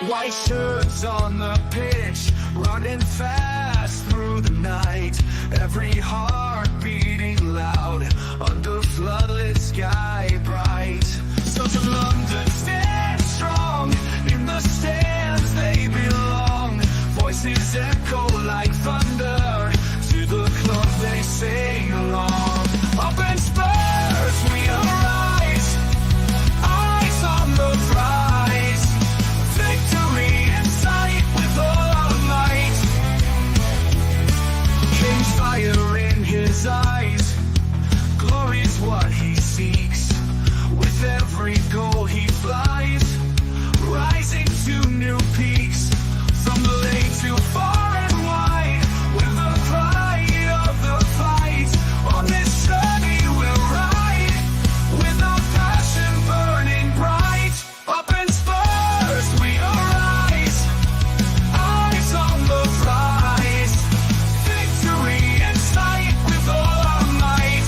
White shirts on the pitch, running fast through the night. Every heart beating loud under floodlit sky bright. So to London, stand strong. In the stands they belong. Voices echo like thunder. To the club they sing along. Up in Spurs we arise. Eyes on the prize. Victory in sight with all our might. King's fire in his eyes. Glory's what he seeks. With every goal he flies, rising to new peaks. From the lane to far and wide, with the pride of the fight. On this journey we'll ride, with our passion burning bright. Up in Spurs we arise, eyes on the prize. Victory in sight with all our might.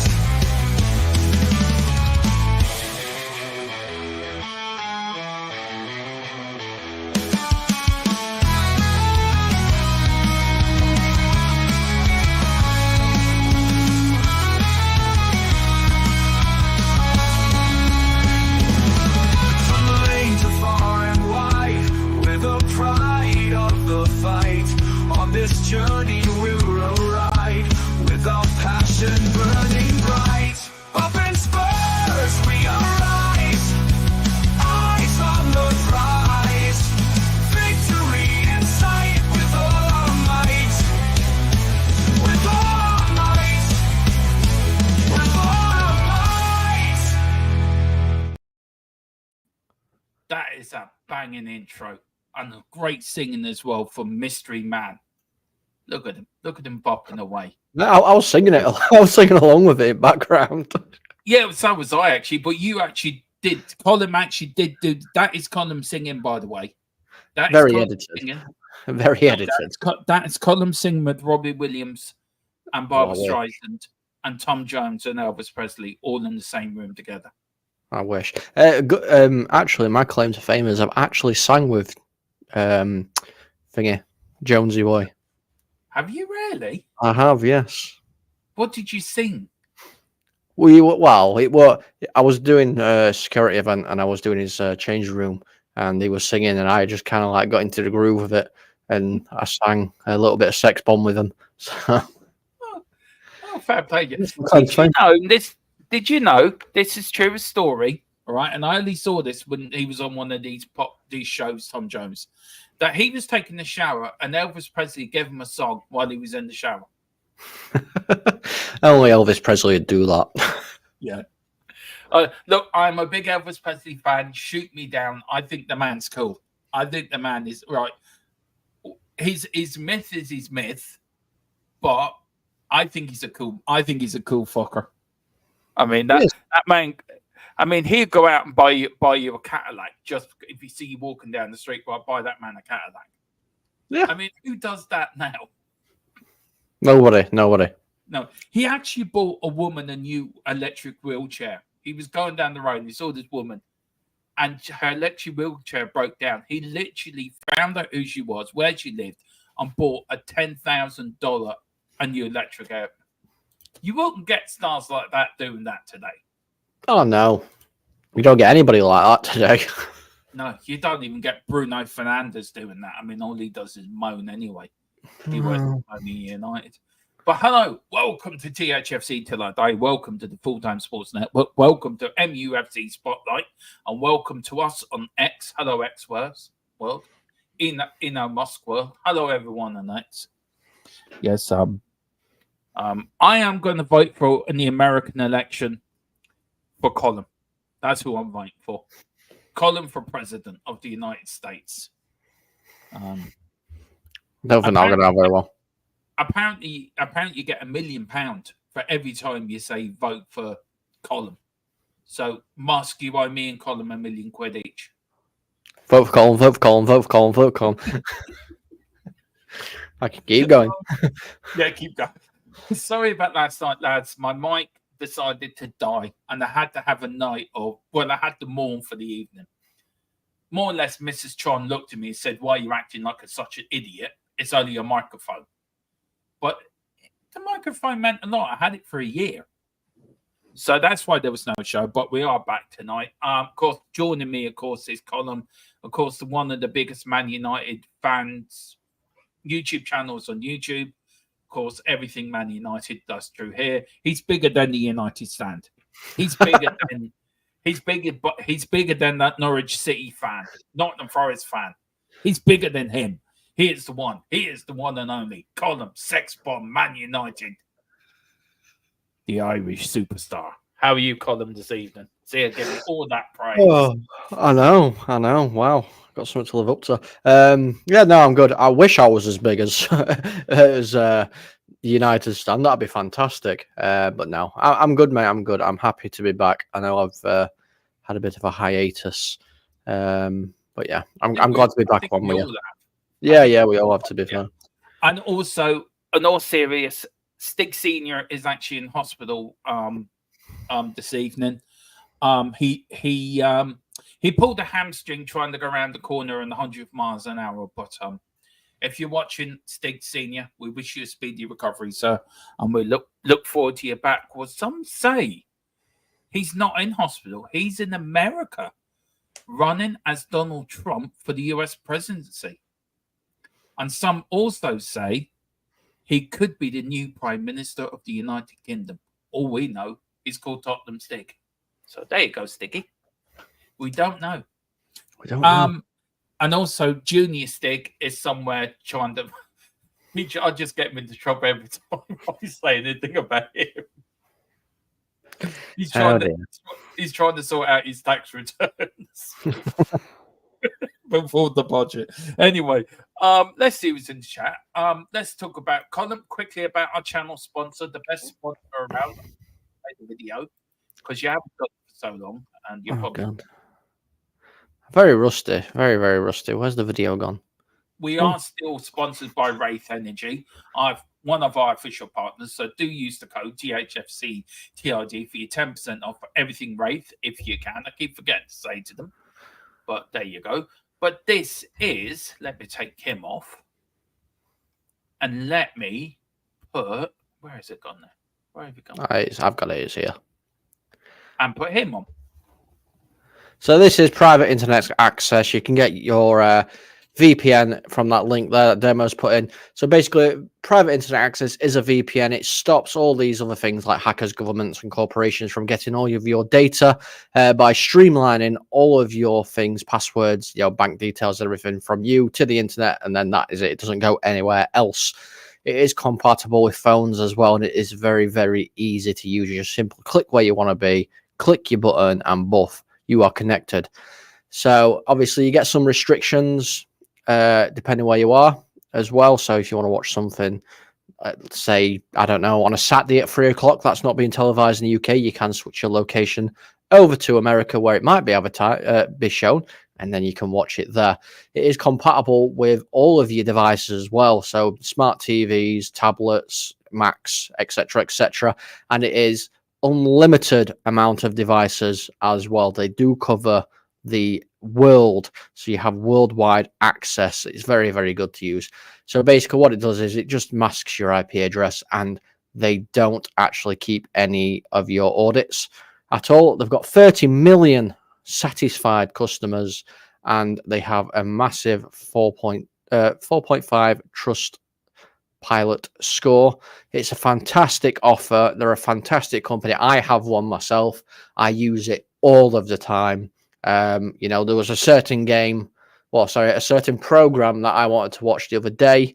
From the lane to far and wide, with the pride of the fight. On this journey we'll ride, with our passion burning bright. Up in Spurs we arise, eyes on the prize. Victory in sight with all our might. With all our might. With all our might. That is a banging intro and a great singing as well from Mystery Man. Look at him bopping away. No, I was singing it. I was singing along with it in background. Yeah, so was I actually, but you actually did. Colin actually did do that. Is Colin singing, by the way? That is Very Colin edited. singing. Very No, edited. that is Colin singing with Robbie Williams and Barbara Oh, yeah. Streisand and Tom Jones and Elvis Presley all in the same room together. I wish. Actually, my claim to fame is I've actually sang with Jonesy Boy. Have you really? I have, yes. What did you sing? I was doing a security event and I was doing his change room and he was singing and I just kind of like got into the groove of it and I sang a little bit of Sex Bomb with him. So, Oh, fair play. To you. Did you know This is true story, all right? And I only saw this when he was on one of these shows, Tom Jones, that he was taking a shower and Elvis Presley gave him a song while he was in the shower. Only Elvis Presley would do that. Yeah. Look, I'm a big Elvis Presley fan. Shoot me down. I think the man's cool. I think the man is right. His myth is his myth, but I think he's a cool fucker. I mean that man. I mean, he'd go out and buy you a Cadillac just if you see you walking down the street. Well, buy that man a Cadillac. Yeah. I mean, who does that now? Nobody. No, he actually bought a woman a new electric wheelchair. He was going down the road and he saw this woman and her electric wheelchair broke down. He literally found out who she was, where she lived, and bought a $10,000 a new electric air. You wouldn't get stars like that doing that today. Oh, no. You don't get anybody like that today. No, you don't even get Bruno Fernandes doing that. I mean, all he does is moan anyway. He wasn't only United. But hello, welcome to THFC Till I Die. Welcome to the Full-Time Sports Network. Welcome to MUFC Spotlight. And welcome to us on X. Hello, X world. In our Musk world. Hello, everyone on X. Yes, I am going to vote for in the American election for Colin. That's who I'm voting for. Colin for president of the United States. Don't think I'm going to have very well. Apparently, you get £1 million for every time you say vote for Colin. So, Musk, you owe me and Colin £1 million each. Vote for Colin, vote for Colin, vote for Colin, vote for Colin. I can keep going. Yeah, keep going. Sorry about last night, lads. My mic decided to die, and I had to have a night of, well, I had to mourn for the evening. more or less, Mrs. Tron looked at me and said, "Why are you acting like such an idiot? It's only a microphone." But the microphone meant a lot. I had it for a year. So that's why there was no show, but we are back tonight. Of course, joining me, of course, is Colin. Of course, one of the biggest Man United fans YouTube channels on YouTube. Of course, everything Man United does through here. He's bigger than the United stand. He's bigger than he's bigger than that Norwich City fan, Nottingham Forest fan. He's bigger than him. He is the one. He is the one and only Colin Sex Bomb Man United. The Irish superstar. How are you, Colin, this evening? See, I give you all that praise. Oh, I know. Wow, got something to live up to. Yeah, no, I'm good. I wish I was as big as the United stand. That'd be fantastic. But no, I'm good, mate. I'm good. I'm happy to be back. I know I've had a bit of a hiatus, but yeah, I'm glad to be back one with you. Yeah, we all have to be fair. And also, in all serious, Stig Senior is actually in hospital this evening. He pulled a hamstring trying to go around the corner in 100 miles an hour. But if you're watching Stig Senior, we wish you a speedy recovery, sir, and we look forward to your back. Well, some say he's not in hospital; he's in America, running as Donald Trump for the U.S. presidency, and some also say he could be the new Prime Minister of the United Kingdom. All we know is called Tottenham Stig. So there you go, Stiggy. We don't know. And also, Junior Stig is somewhere trying to... I just get him into trouble every time I say anything about him. He's trying to sort out his tax returns. Before the budget. Anyway, let's see who's in the chat. Let's talk about Colin quickly about our channel sponsor, the best sponsor around. The video because you haven't got it for so long, and you're probably very rusty, very rusty. Where's the video gone? We are still sponsored by Wraith Energy. One of our official partners, so do use the code THFCTILDIE for your 10% off for everything Wraith if you can. I keep forgetting to say to them, but there you go. But this is, let me take him off and let me put, where has it gone now? Where have you gone? I've got it, it's here. And put him on. So this is private internet access. You can get your VPN from that link there that Demo's put in. So basically, private internet access is a VPN. It stops all these other things like hackers, governments, and corporations from getting all of your data by streamlining all of your things, passwords, bank details, everything from you to the internet, and then that is it. It doesn't go anywhere else. It is compatible with phones as well, and it is very, very easy to use. You just simply click where you want to be, click your button, and buff, you are connected. So obviously you get some restrictions depending where you are as well. So if you want to watch something, say, I don't know, on a Saturday at 3 o'clock, that's not being televised in the UK, you can switch your location over to America where it might be be shown, and then you can watch it there. It is compatible with all of your devices as well, so smart TVs, tablets, Macs, etc., and it is unlimited amount of devices as well. They do cover the world, so you have worldwide access. It's very, very good to use. So basically what it does is it just masks your IP address, and they don't actually keep any of your audits at all. They've got 30 million satisfied customers, and they have a massive 4.5 trust pilot score. It's a fantastic offer. They're a fantastic company. I have one myself. I use it all of the time. There was a certain a certain program that I wanted to watch the other day,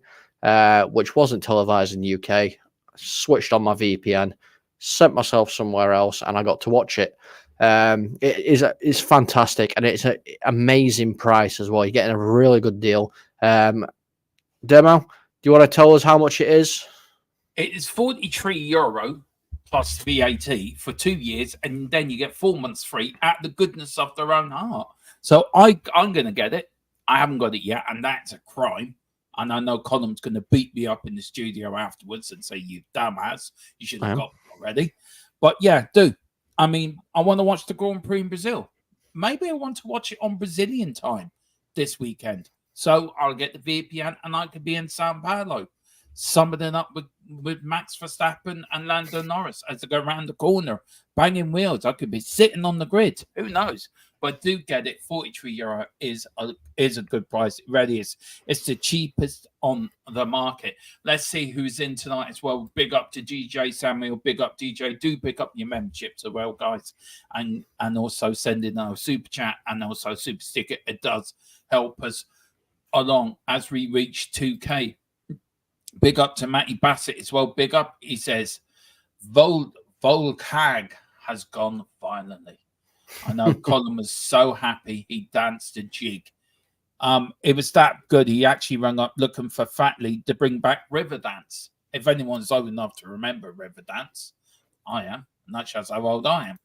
which wasn't televised in the UK. Switched on my VPN, sent myself somewhere else, and I got to watch it. It's fantastic, and it's an amazing price as well. You're getting a really good deal. Demo, do you want to tell us how much it is? It is €43 plus VAT for 2 years, and then you get 4 months free at the goodness of their own heart. So I'm going to get it. I haven't got it yet, and that's a crime. And I know Colin's going to beat me up in the studio afterwards and say, "You dumbass, you should have got it already." But yeah, dude, I mean, I want to watch the Grand Prix in Brazil. maybe I want to watch it on Brazilian time this weekend. So I'll get the VPN and I could be in Sao Paulo, summoning up with Max Verstappen and Lando Norris as they go around the corner, banging wheels. I could be sitting on the grid. Who knows? But do get it. €43 is a good price. It really is. It's the cheapest on the market. Let's see who's in tonight as well. Big up to DJ Samuel. Big up DJ. Do pick up your memberships as well, guys, and also send in our super chat and also super sticker. It does help us along as we reach 2K. Big up to Matty Bassett as well. Big up. He says Volkag has gone violently. I know Colin was so happy he danced a jig. It was that good. He actually rang up looking for Fatley to bring back Riverdance. If anyone's old enough to remember Riverdance, I am. And that shows how old I am.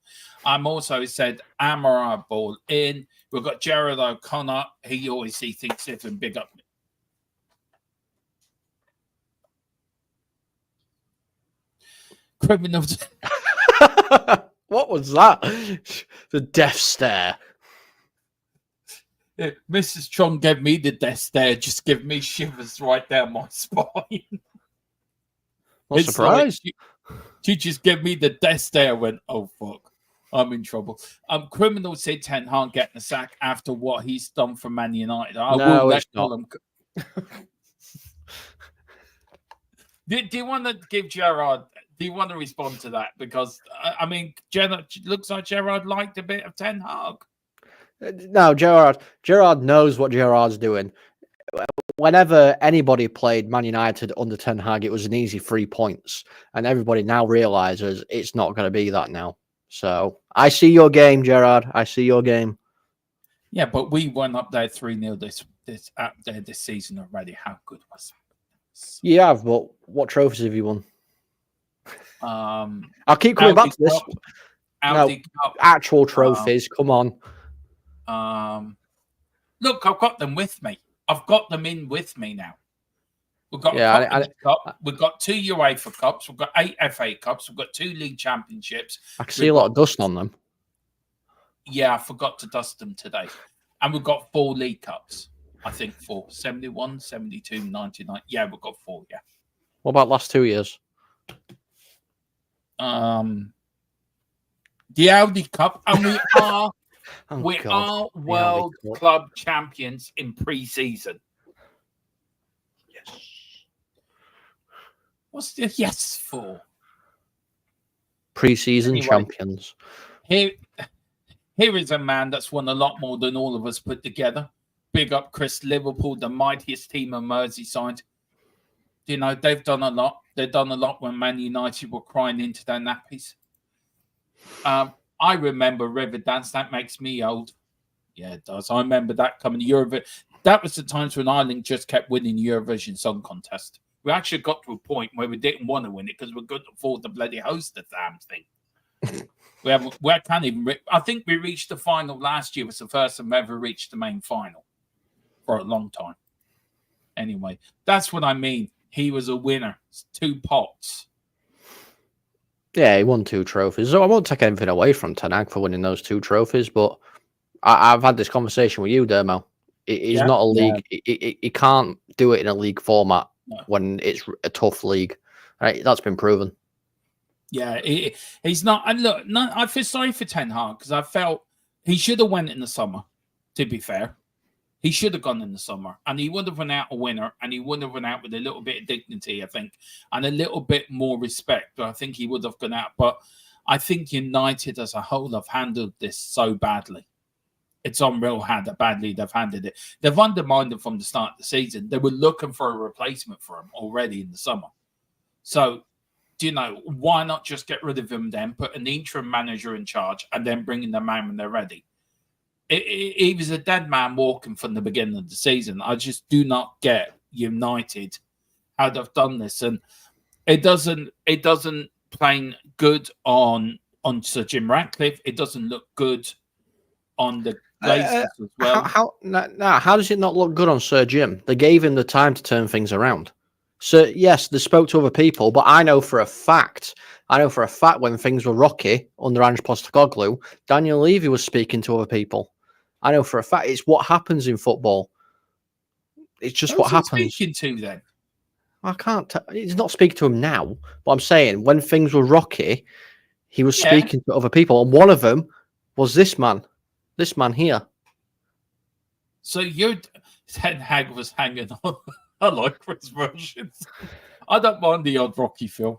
I'm also said Amara ball in. We've got Jared O'Connor. He always thinks if and big up. Criminals. What was that? The death stare. Mrs. Chong gave me the death stare, just give me shivers right down my spine. What surprise? Like, she just gave me the death stare. I went, oh, fuck. I'm in trouble. Criminal said Ten Hag getting the sack after what he's done for Man United. I no, will it's not. Do you want to give Gerard... Do you want to respond to that? Because, I mean, looks like Gerard liked a bit of Ten Hag. No, Gerard knows what Gerard's doing. Whenever anybody played Man United under Ten Hag, it was an easy 3 points. And everybody now realises it's not going to be that now. So, I see your game, Gerard. I see your game. Yeah, but we went up there 3-0 this season already. How good was that? You have, but what trophies have you won? I'll keep coming back to this. Actual trophies, come on. Look, I've got them with me. I've got them in with me now. We've got cup. We've got 2 UEFA Cups. We've got 8 FA Cups. We've got 2 League Championships. I can see a lot of dust on them. Yeah, I forgot to dust them today. And we've got 4 League Cups. I think 4. 71, 72, 99. Yeah, we've got 4, yeah. What about last 2 years? The Audi Cup, and we are World Club champions in pre-season. Yes. What's the yes for? Pre-season champions. Here is a man that's won a lot more than all of us put together. Big up Chris. Liverpool, the mightiest team of Merseyside. You know, they've done a lot. They've done a lot when Man United were crying into their nappies. I remember Riverdance. That makes me old. Yeah, it does. I remember that coming to Eurovision. That was the times when Ireland just kept winning Eurovision Song Contest. We actually got to a point where we didn't want to win it because we couldn't afford to bloody host the damn thing. I think we reached the final last year. It was the first time we ever reached the main final for a long time. Anyway, that's what I mean. He was a winner. 2 pots. Yeah, he won 2 trophies. So I won't take anything away from Ten Hag for winning those 2 trophies, but I've had this conversation with you, Dermo. He's not a league. He can't do it in a league format when it's a tough league. Right? That's been proven. Yeah, he's not. And look, I feel sorry for Ten Hag because I felt he should have went in the summer, to be fair. He should have gone in the summer, and he would have went out a winner, and he would have went out with a little bit of dignity, I think, and a little bit more respect. But I think he would have gone out. But I think United as a whole have handled this so badly. It's unreal how badly they've handled it. They've undermined him from the start of the season. They were looking for a replacement for him already in the summer. So, why not just get rid of him then, put an interim manager in charge, and then bring in the man when they're ready? He was a dead man walking from the beginning of the season. I just do not get United how they've done this, and it doesn't plain good on Sir Jim Ratcliffe. It doesn't look good on the Glazers as well. How does it not look good on Sir Jim? They gave him the time to turn things around. So yes, they spoke to other people, but I know for a fact when things were rocky under Ange Postecoglou, Daniel Levy was speaking to other people. I know for a fact it's what happens in football. It's just Who's what he happens. speaking to then? I can't. He's not speaking to him now, but I'm saying when things were rocky, he was Yeah. speaking to other people, and one of them was this man here. So Ten Hag was hanging on. I like Chris versions. I don't mind the odd Rocky film.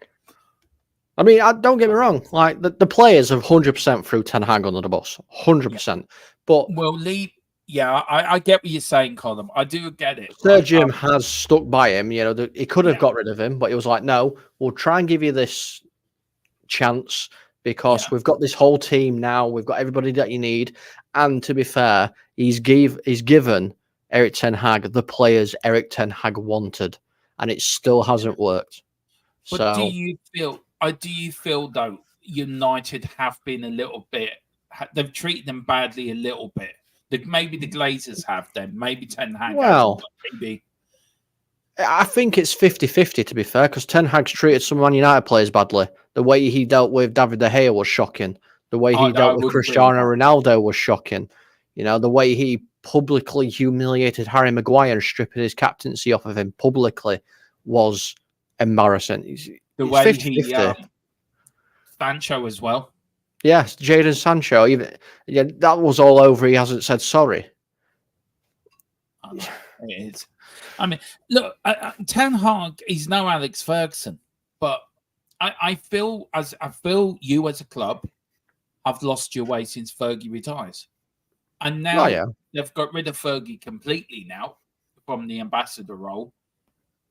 I mean, don't get me wrong. Like the players have 100% threw Ten Hag under the bus, 100%. But well, yeah, I get what you're saying, Colin. I do get it. Sir Jim has stuck by him. You know, he could have got rid of him, but he was like, "No, we'll try and give you this chance because we've got this whole team now. We've got everybody that you need." And to be fair, he's given Erik Ten Hag the players Erik Ten Hag wanted, and it still hasn't worked. But do you feel though United have been a little bit? They've treated them badly a little bit. Maybe the Glazers have them. Maybe Ten Hag. Well, maybe. I think it's 50-50 to be fair, because Ten Hag's treated some Man United players badly. The way he dealt with David De Gea was shocking. The way he dealt with Cristiano Ronaldo was shocking. You know, the way he publicly humiliated Harry Maguire and stripping his captaincy off of him publicly was embarrassing. The way 50-50. Sancho as well. Yes, Jadon Sancho. That was all over. He hasn't said sorry. It is. I mean, look, Ten Hag, he's no Alex Ferguson, but I feel you as a club have lost your way since Fergie retires, and now they've got rid of Fergie completely now from the ambassador role.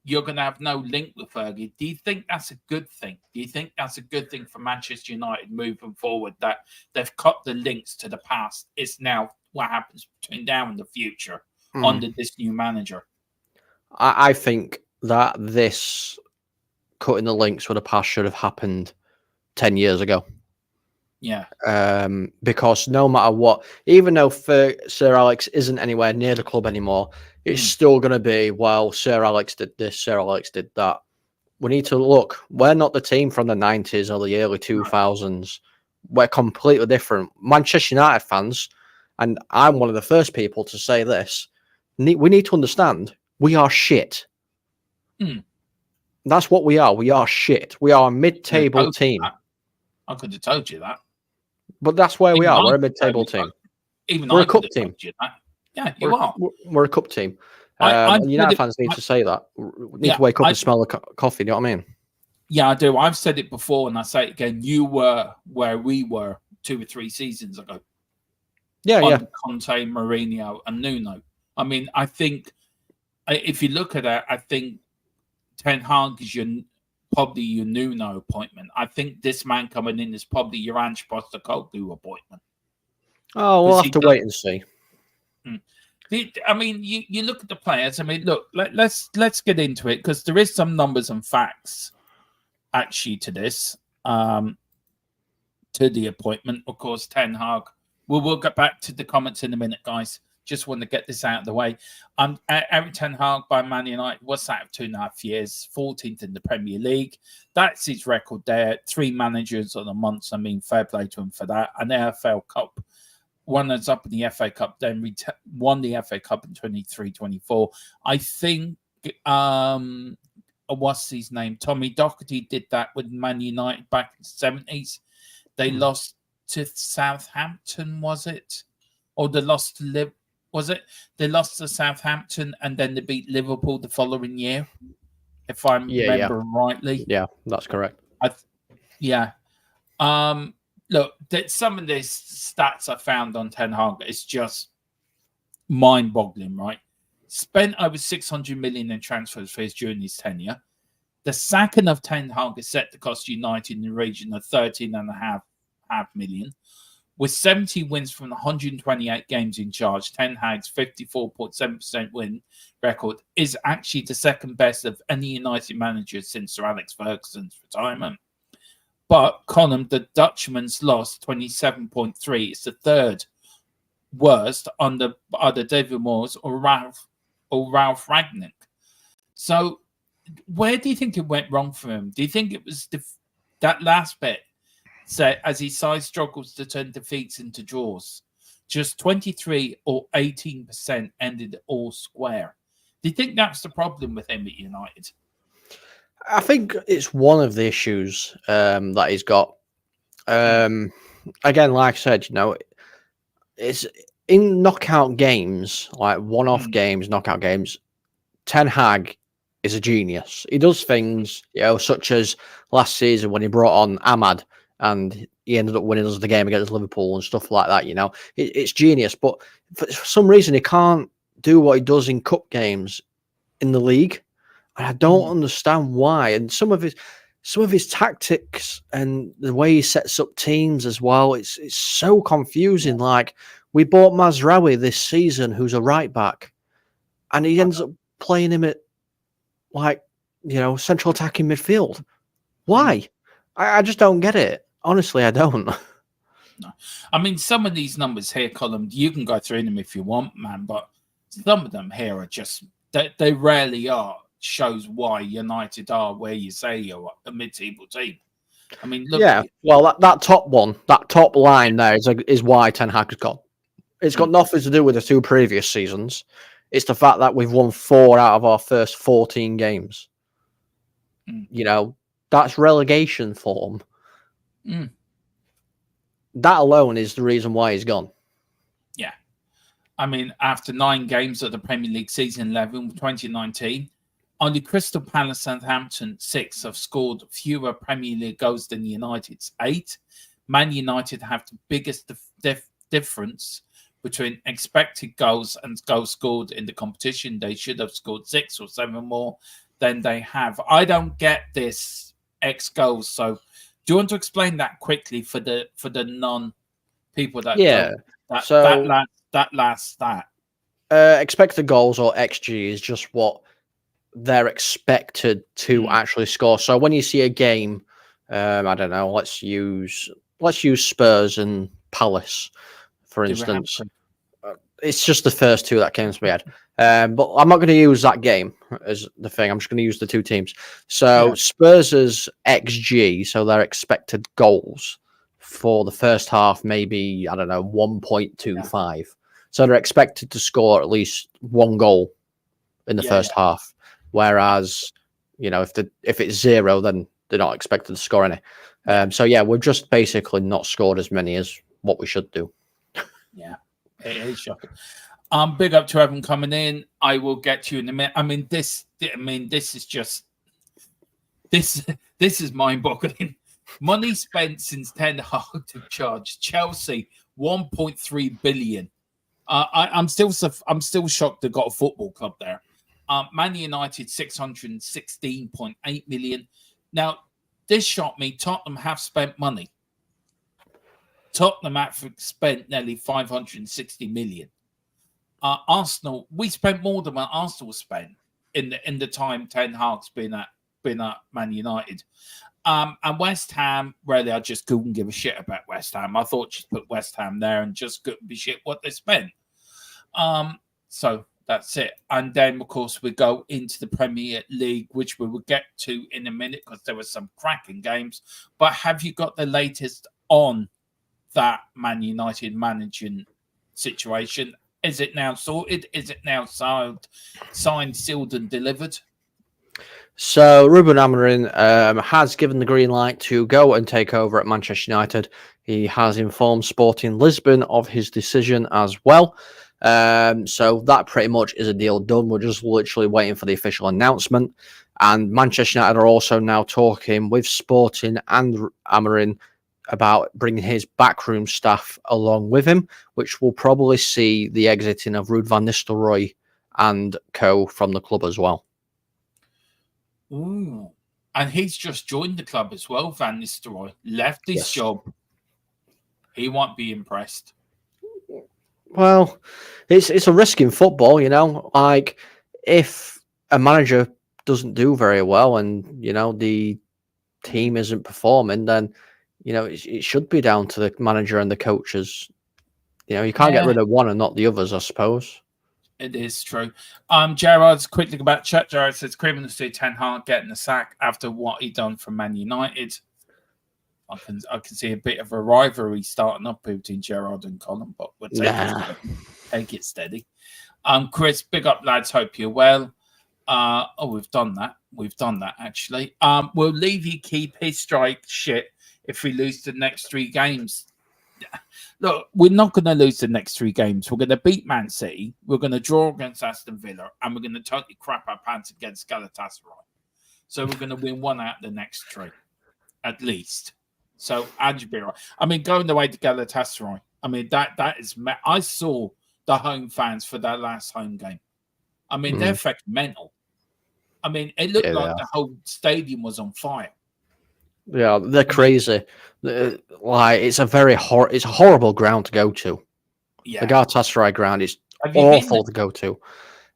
You're going to have no link with Fergie. Do you think that's a good thing? Do you think that's a good thing for Manchester United moving forward, that they've cut the links to the past? It's now what happens between now and the future under this new manager. I think that this cutting the links with the past should have happened 10 years ago. Yeah. Because no matter what, even though Sir Alex isn't anywhere near the club anymore, it's still going to be, well, Sir Alex did this, Sir Alex did that. We need to look. We're not the team from the 90s or the early 2000s. We're completely different. Manchester United fans, and I'm one of the first people to say this, we need to understand we are shit. That's what we are. We are shit. We are a mid-table team. I could have told you that. But that's where we are. We're a mid-table team. We're a cup team. Yeah, you are. We're a cup team. United fans need to say that. We need to wake up and smell the coffee. You know what I mean? Yeah, I do. I've said it before, and I say it again. You were where we were 2 or 3 seasons ago. Yeah. Conte, Mourinho, and Nuno. I mean, I think if you look at it, I think Ten Hag is probably your Nuno appointment. I think this man coming in is probably your Ange Postecoglou appointment. Oh, we'll have to wait and see. I mean, you look at the players. I mean, look, let's get into it, because there is some numbers and facts actually to this, to the appointment. Of course, Ten Hag. We'll get back to the comments in a minute, guys. Just want to get this out of the way. Erik Ten Hag by Man United, what's that, of 2.5 years, 14th in the Premier League. That's his record there. 3 managers on a month. I mean, fair play to him for that. An AFL Cup, one that's up in the FA Cup, then won the FA Cup in 23-24. I think, what's his name? Tommy Doherty did that with Man United back in the 70s. They lost to Southampton, was it? Or they lost to was it? They lost to Southampton and then they beat Liverpool the following year, if I remember rightly. Yeah, that's correct. Look, some of these stats I found on Ten Hag is just mind-boggling, right? Spent over 600 million in transfers fees during his tenure. The sacking of Ten Hag is set to cost United in the region of 13.5 million. With 70 wins from 128 games in charge, Ten Hag's 54.7% win record is actually the second best of any United manager since Sir Alex Ferguson's retirement. But Colin, the Dutchman's loss, 27.3, is the third worst under either David Moyes or Ralph Rangnick. So where do you think it went wrong for him? Do you think it was that last bit? So as his side struggles to turn defeats into draws, just 23 or 18% ended all square. Do you think that's the problem with him at United? I think it's one of the issues that he's got. Again, like I said, it's in knockout games, like one-off games, knockout games. Ten Hag is a genius. He does things, such as last season when he brought on Ahmad and he ended up winning us the game against Liverpool and stuff like that. It's genius, but for some reason he can't do what he does in cup games in the league, and I don't understand why. And some of his tactics and the way he sets up teams as well, it's so confusing. Like, we bought Mazraoui this season, who's a right back, and he ends up playing him at central attacking midfield. Why? I just don't get it. Honestly, I don't. No. I mean, some of these numbers here, Colin, you can go through them if you want, man, but some of them here are just, they rarely are, shows why United are where you say you're a mid-table team. I mean, look. Yeah, well, that top line there is why Ten Hag has gone. It's got nothing to do with the two previous seasons. It's the fact that we've won 4 out of our first 14 games. That's relegation form. That alone is the reason why he's gone. Yeah. I mean, after 9 games of the Premier League season 11 2019, only Crystal Palace and Southampton 6 have scored fewer Premier League goals than United's 8. Man United have the biggest difference between expected goals and goals scored in the competition. They should have scored 6 or 7 more than they have. I don't get this X goals. So do you want to explain that quickly for the non people that that last stat? Expected goals, or XG, is just what they're expected to actually score. So when you see a game, I don't know, let's use Spurs and Palace, for instance. It's just the first 2 that came to my head. But I'm not going to use that game as the thing. I'm just going to use the 2 teams. So Spurs' XG, so their expected goals for the first half, maybe, I don't know, 1.25. So they're expected to score at least 1 goal in the first half. Whereas, if it's 0, then they're not expected to score any. We've just basically not scored as many as what we should do. Yeah, it is shocking. Big up to Evan coming in. I will get to you in a minute. This is mind-boggling. Money spent since Ten Hag took charge. Chelsea 1.3 billion. I'm still shocked they got a football club there. Man United 616.8 million. Now, this shocked me. Tottenham have spent money. Tottenham have spent nearly 560 million. Arsenal, we spent more than what Arsenal spent in the time Ten Hag's been at Man United. And West Ham, really, I just couldn't give a shit about West Ham. I thought just put West Ham there and just couldn't be shit what they spent. So that's it. And then, of course, we go into the Premier League, which we will get to in a minute because there were some cracking games. But have you got the latest on that Man United managing situation? Is it now sorted? Is it now signed, sealed, and delivered? So Ruben Amorim has given the green light to go and take over at Manchester United. He has informed Sporting Lisbon of his decision as well. So that pretty much is a deal done. We're just literally waiting for the official announcement. And Manchester United are also now talking with Sporting and Amorim about bringing his backroom staff along with him, which will probably see the exiting of Ruud van Nistelrooy and co from the club as well. Ooh. And he's just joined the club as well, Van Nistelrooy. Left his job. He won't be impressed. Well, it's a risk in football, Like, if a manager doesn't do very well and, the team isn't performing, then it should be down to the manager and the coaches. You can't get rid of one and not the others, I suppose. It is true. Gerard's quickly about chat. Gerard says criminals see Ten Hag getting the sack after what he done for Man United. I can see a bit of a rivalry starting up between Gerard and Colin, but we'll take it steady. Chris, big up lads. Hope you're well. We've done that. We've done that actually. Will Levy keep his strike shit if we lose the next 3 games? Look, we're not going to lose the next 3 games. We're going to beat Man City. We're going to draw against Aston Villa, and we're going to totally crap our pants against Galatasaray. So we're going to win 1 out of the next 3, at least. So Ange be right. I mean, going away to Galatasaray. I mean, that is. I saw the home fans for that last home game. I mean, they're fucking mental. I mean, it looked like the whole stadium was on fire. Yeah, they're crazy. Like it's a horrible ground to go to. Yeah, the Galatasaray ground is awful to go to.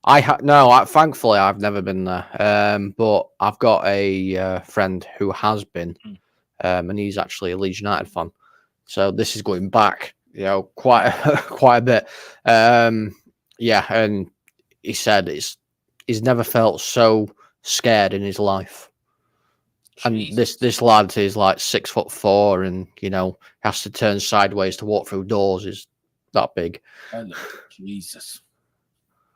Thankfully I've never been there. But I've got a friend who has been, and he's actually a Leeds United fan. So this is going back, quite a bit. Yeah, and he said he's never felt so scared in his life. And this lad is like 6'4", and has to turn sideways to walk through doors. Is that big? Oh, Jesus.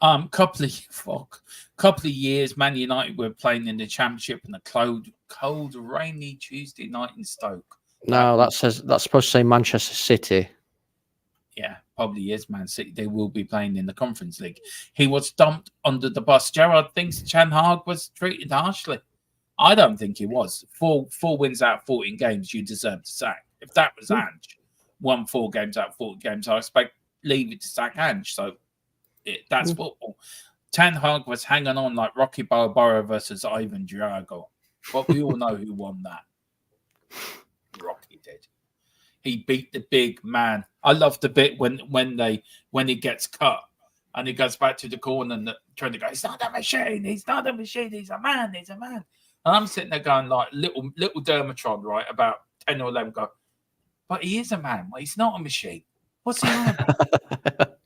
Couple of years, Man United were playing in the Championship on a cold, rainy Tuesday night in Stoke. No, that's supposed to say Manchester City. Yeah, probably is Man City. They will be playing in the Conference League. He was dumped under the bus. Gerard thinks Ten Hag was treated harshly. I don't think he was. Four wins out of 14 games, you deserve to sack. If that was Ange, won 4 games out of 14 games, I expect Levy to sack Ange. So that's football. Ten Hag was hanging on like Rocky Balboa versus Ivan Drago. But we all know who won that. Rocky did. He beat the big man. I love the bit when he gets cut and he goes back to the corner and trying to go, he's not a machine, he's not a machine, he's a man, he's a man. And I'm sitting there going like little Dermatron, right, about 10 or 11 go, but he is a man. Well, he's not a machine. What's he on about?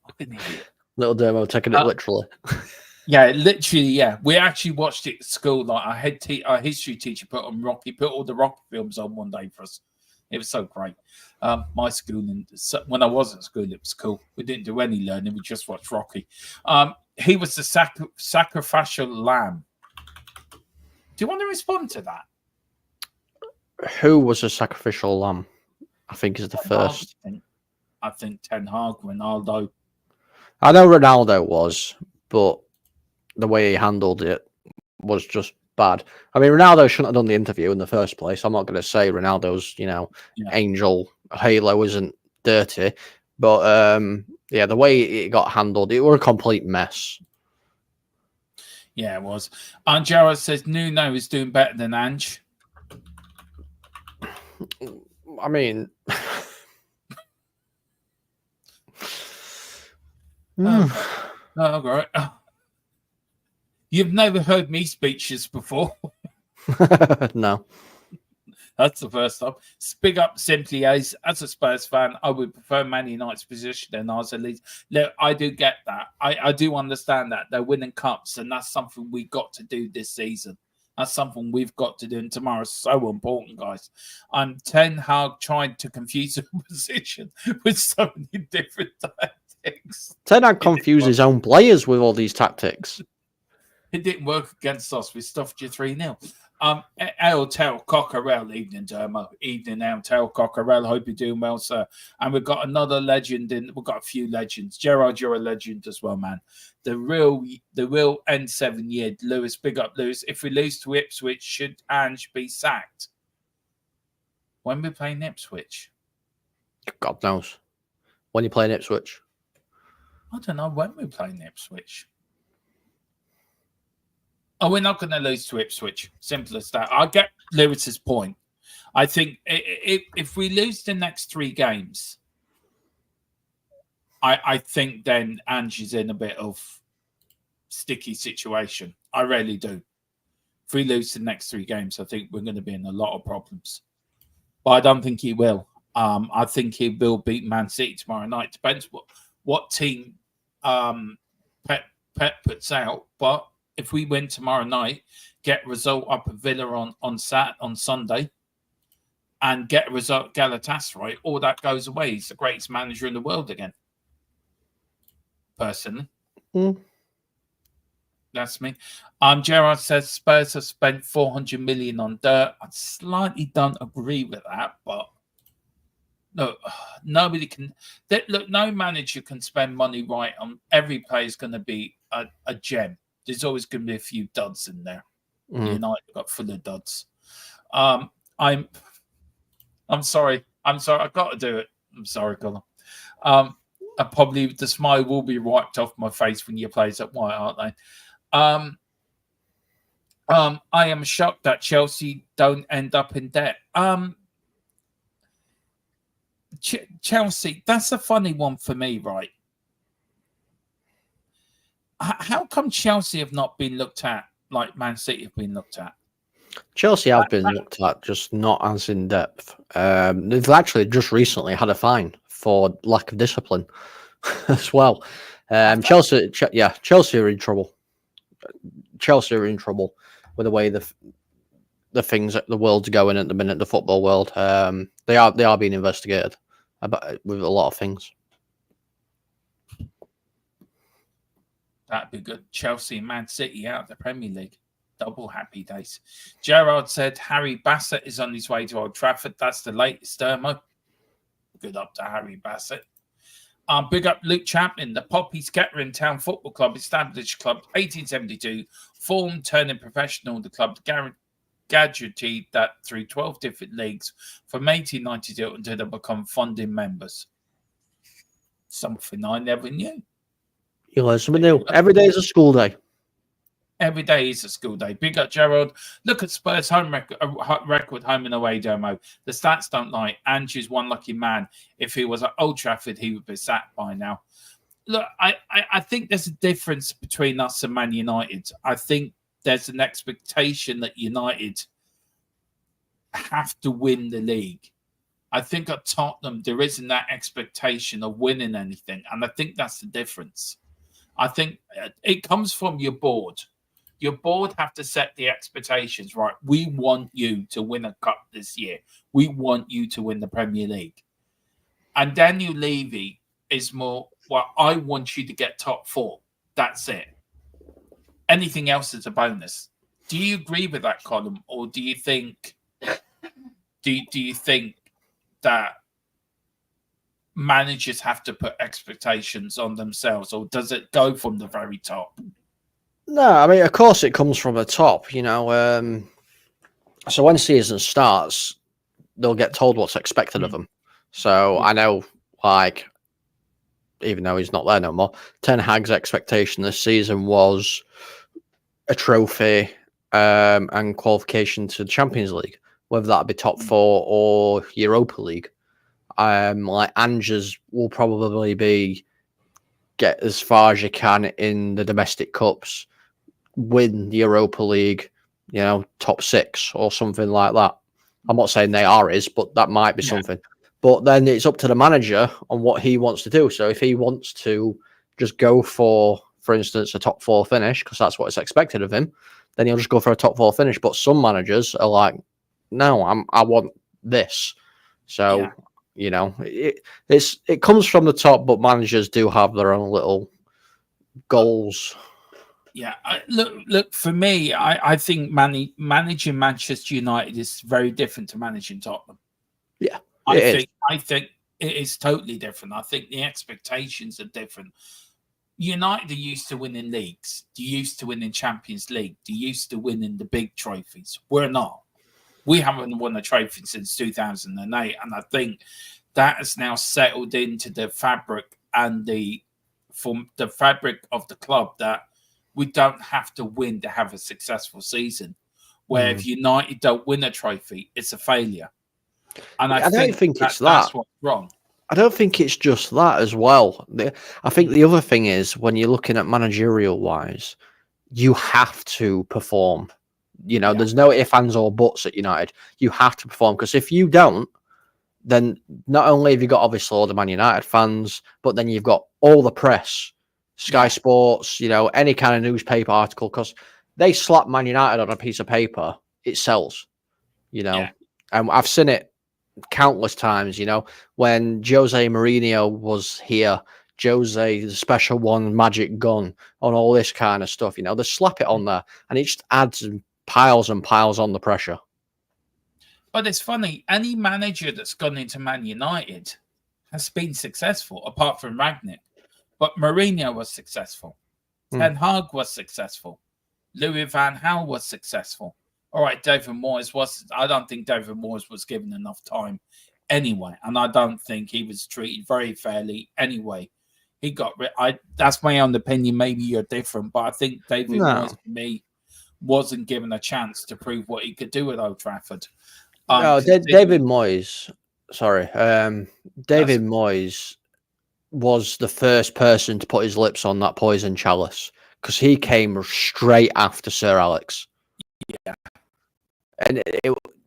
Fucking idiot. Little Dermo taking it literally. Yeah, literally, yeah. We actually watched it at school. Like our history teacher put all the Rocky films on one day for us. It was so great. My schooling, when I was at school, it was cool. We didn't do any learning. We just watched Rocky. He was the sacrificial lamb. Do you want to respond to that? Who was a sacrificial lamb? I think is the first. I think Ten Hag, Ronaldo. I know Ronaldo was, but the way he handled it was just bad. I mean, Ronaldo shouldn't have done the interview in the first place. I'm not going to say Ronaldo's, angel halo isn't dirty, but the way it got handled, it was a complete mess. Yeah, it was. And Gerard says Nuno is doing better than Ange. I mean, right. You've never heard me speeches before. No. That's the first time. Big up simply as a Spurs fan, I would prefer Man United's position than ours at least. Look, I do get that. I do understand that. They're winning cups, and that's something we've got to do this season. That's something we've got to do, and tomorrow's so important, guys. Ten Hag trying to confuse the opposition with so many different tactics. Ten Hag confused his own players with all these tactics. It didn't work against us. We stuffed you 3-0. El Tel Cockerell, evening, Dermo. Evening, El Tel Cockerell. Hope you're doing well, sir. And we've got another legend in. We've got a few legends. Gerard, you're a legend as well, man. The real N7 year. Lewis, big up, Lewis. If we lose to Ipswich, should Ange be sacked? When we playing Ipswich? God knows. When you playing Ipswich? I don't know when we're playing Ipswich. Oh, we're not going to lose to Ipswich. Simple as that. I get Lewis's point. I think if we lose the next 3 games, I think then Ange is in a bit of sticky situation. I really do. If we lose the next 3 games, I think we're going to be in a lot of problems. But I don't think he will. I think he will beat Man City tomorrow night. Depends what team Pep puts out. But if we win tomorrow night, get a result up at Villa on Sunday, and get a result at Galatasaray, all that goes away. He's the greatest manager in the world again. Personally. That's me. Gerard says Spurs have spent 400 million on dirt. I slightly don't agree with that, but no, nobody can. Look, no manager can spend money right on every player is going to be a gem. There's always going to be a few duds in there. United got full of duds. I'm sorry. I've got to do it. I'm sorry, Colin. Probably the smile will be wiped off my face when your players at white, aren't they? I am shocked that Chelsea don't end up in debt. Chelsea, that's a funny one for me, right? How come Chelsea have not been looked at like Man City have been looked at? Chelsea have been looked at, just not as in depth. They've actually just recently had a fine for lack of discipline as well. Chelsea are in trouble. Chelsea are in trouble with the way the things that the world's going at the minute, the football world. They are being investigated with a lot of things. That'd be good. Chelsea and Man City out of the Premier League. Double happy days. Gerard said Harry Bassett is on his way to Old Trafford. That's the latest, Dermo. Good up to Harry Bassett. Big up Luke Chaplin. The Poppies Kettering Town Football Club, established club 1872, formed, turning professional. The club gadgeted that through 12 different leagues from 1892 until they become founding members. Something I never knew. You learn something new. Every day is a school day. Every day is a school day. Big up, Gerald. Look at Spurs' home record home and away, Domo. The stats don't lie. Andrew's one lucky man. If he was at Old Trafford, he would be sacked by now. Look, I think there's a difference between us and Man United. I think there's an expectation that United have to win the league. I think at Tottenham, there isn't that expectation of winning anything. And I think that's the difference. I think it comes from your board. Your board have to set the expectations, right? We want you to win a cup this year. We want you to win the Premier League. And Daniel Levy is more, well, I want you to get top 4. That's it. Anything else is a bonus. Do you agree with that, Colin? Or do you think do you think that managers have to put expectations on themselves, or does it go from the very top? No, I mean, of course it comes from the top, you know. So when season starts, they'll get told what's expected of them. So I know, like, even though he's not there no more, Ten Hag's expectation this season was a trophy and qualification to the Champions League, whether that be top 4 or Europa League. Like Ange's will probably be get as far as you can in the domestic cups, win the Europa League, you know, top 6 or something like that. I'm not saying they are his, but that might be something. But then it's up to the manager on what he wants to do. So if he wants to just go for instance, a top 4 finish, because that's what is expected of him, then he'll just go for a top 4 finish. But some managers are like, no, I want this. So, you know, it comes from the top, but managers do have their own little goals. Yeah, look. For me, I think managing Manchester United is very different to managing Tottenham. Yeah, I think it is totally different. I think the expectations are different. United are used to winning leagues. They're used to winning Champions League. They're used to winning the big trophies. We're not. We haven't won a trophy since 2008, and I think that has now settled into the fabric and the fabric of the club that we don't have to win to have a successful season. Where if United don't win a trophy, it's a failure. And I don't think it's that's what's wrong. I don't think it's just that as well. I think the other thing is when you're looking at managerial wise, you have to perform. You know, there's no ifs, ands, or buts at United. You have to perform, because if you don't, then not only have you got obviously all the Man United fans, but then you've got all the press Sky Sports, any kind of newspaper article, because they slap Man United on a piece of paper, it sells, Yeah. And I've seen it countless times, when Jose Mourinho was here, Jose, the special one, magic gun, on all this kind of stuff, they slap it on there, and it just adds and piles on the pressure. But it's funny, any manager that's gone into Man United has been successful, apart from Rangnick. But Mourinho was successful. Ten Hag was successful. Louis van Gaal was successful. All right, David Moyes was. I don't think David Moyes was given enough time anyway, and I don't think he was treated very fairly anyway. He got. That's my own opinion. Maybe you're different, but I think David Moyes, for me, wasn't given a chance to prove what he could do at Old Trafford. No, David Moyes. Sorry, David Moyes was the first person to put his lips on that poison chalice, because he came straight after Sir Alex. Yeah. And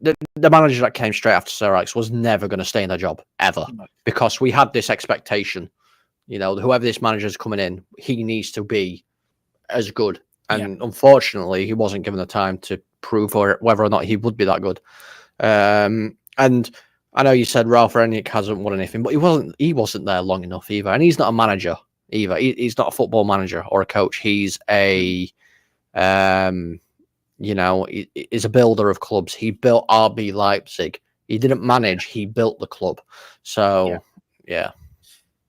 the manager that came straight after Sir Alex was never going to stay in their job, ever. No. Because we had this expectation, whoever this manager is coming in, he needs to be as good. And unfortunately, he wasn't given the time to prove whether or not he would be that good. And I know you said Ralph Rangnick hasn't won anything, but he wasn't there long enough either. And he's not a manager either. He's not a football manager or a coach. He's he's a builder of clubs. He built RB Leipzig. He didn't manage. He built the club. So, yeah.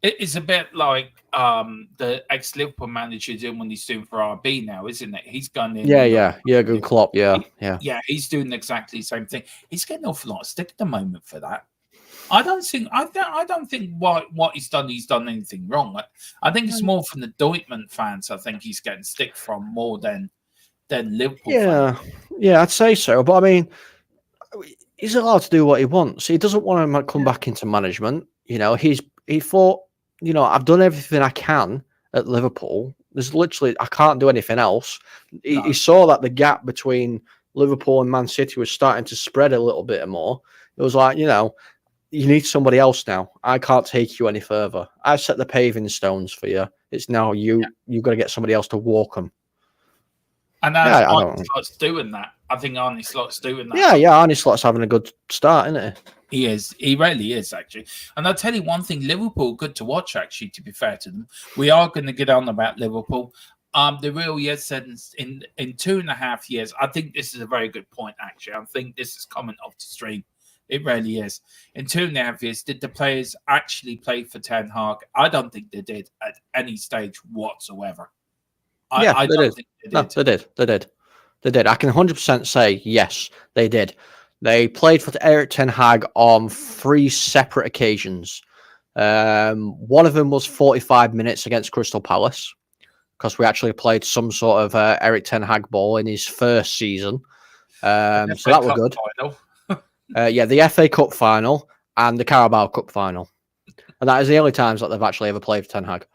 It's a bit like the ex-Liverpool manager doing what he's doing for RB now, isn't it? He's gone in. Yeah, Jurgen Klopp. Yeah. He's doing exactly the same thing. He's getting an awful lot of stick at the moment for that. I don't think what he's done anything wrong. I think it's more from the Dortmund fans. I think he's getting stick from more than Liverpool. Yeah, I'd say so. But I mean, he's allowed to do what he wants. He doesn't want to come back into management. He thought, I've done everything I can at Liverpool. There's literally, I can't do anything else. He saw that the gap between Liverpool and Man City was starting to spread a little bit more. It was like, you need somebody else now. I can't take you any further. I've set the paving stones for you. It's now you've got to get somebody else to walk them. And Arne Slot's doing that. I think Arne Slot's doing that. Yeah, Arne Slot's having a good start, isn't he? He is. He really is, actually. And I'll tell you one thing, Liverpool, good to watch, actually, to be fair to them. We are going to get on about Liverpool. The real years said in 2.5 years, I think this is a very good point, actually. I think this is comment off the stream. It really is. In 2.5 years, did the players actually play for Ten Hag? I don't think they did at any stage whatsoever. I don't think they did. No, they did. I can 100% say yes, they did. They played for Erik Ten Hag on 3 separate occasions. One of them was 45 minutes against Crystal Palace, because we actually played some sort of Erik Ten Hag ball in his first season. So that was good. The FA Cup final and the Carabao Cup final. And that is the only times that they've actually ever played for Ten Hag.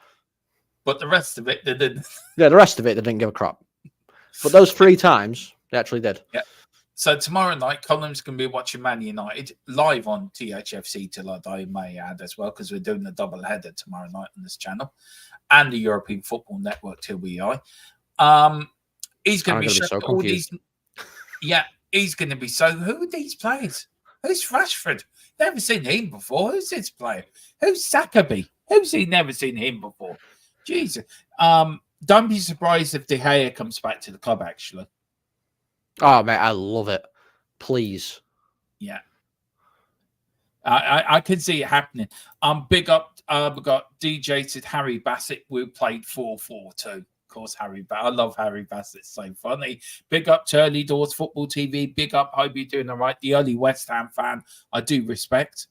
But the rest of it, they didn't. Yeah, the rest of it, they didn't give a crap. But those 3 times, they actually did. Yeah. So tomorrow night, Colin's going to be watching Man United live on THFC till I die, may add as well, because we're doing a double header tomorrow night on this channel and the European Football Network TBI. He's going to be so confused. He's going to be so. Who are these players? Who's Rashford? Never seen him before. Who's this player? Who's Sakaby? Who's he? Never seen him before. Jesus. Don't be surprised if De Gea comes back to the club, actually. Oh, mate, I love it. Please. Yeah. I can see it happening. Big up. We got DJ said Harry Bassett. We played 4-4-2. Of course, I love Harry Bassett. It's so funny. Big up to Early Doors Football TV. Big up. Hope you're doing all right. The early West Ham fan, I do respect.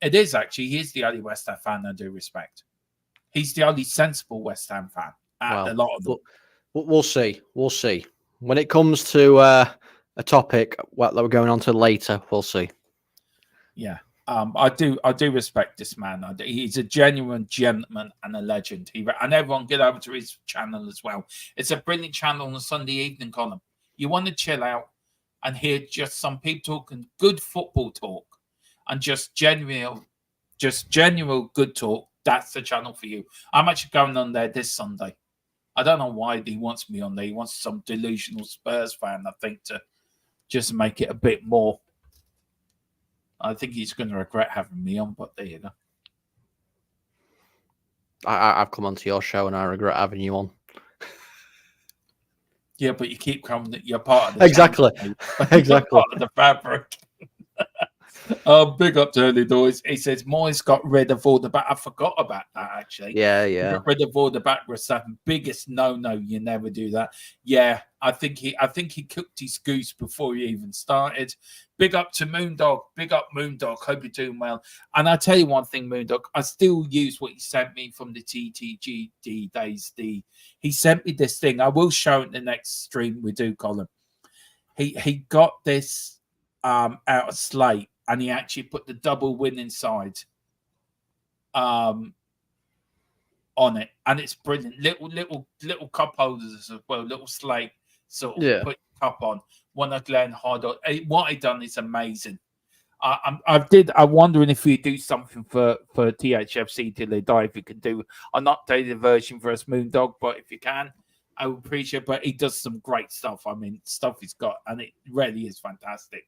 It is actually. He is the only West Ham fan I do respect. He's the only sensible West Ham fan. A lot of them. We'll see. We'll see. When it comes to a topic that we're going on to later, we'll see. Yeah. I do respect this man. He's a genuine gentleman and a legend. And everyone get over to his channel as well. It's a brilliant channel on a Sunday evening, Colin. You want to chill out and hear just some people talking good football talk and just genuine good talk. that's the channel for you. I'm actually going on there this Sunday. I don't know why he wants me on there. He wants some delusional Spurs fan, I think, to just make it a bit more. I think he's going to regret having me on, but there you go. I've come onto your show and I regret having you on. Yeah, but you keep coming. You're part of the Exactly. channel, Exactly. part of the fabric. Big up to Early Doors. He says Moyes got rid of all the back. I forgot about that actually. Yeah, He yeah. got rid of all the backward stuff. Biggest no. You never do that. Yeah, I think he cooked his goose before he even started. Big up to Moondog. Big up Moondog. Hope you're doing well. And I tell you one thing, Moondog. I still use what he sent me from the TTGD days. He sent me this thing. I will show it in the next stream we do, Colin. He got this out of Slate. And he actually put the double win inside on it. And it's brilliant. Little cup holders as well, little slate sort of put cup on. One of Glenn Hardot. What he done is amazing. I'm wondering if you do something for THFC till they die, if you can do an updated version for us, Moondog, but if you can, I would appreciate it. But he does some great stuff. I mean, stuff he's got, and it really is fantastic.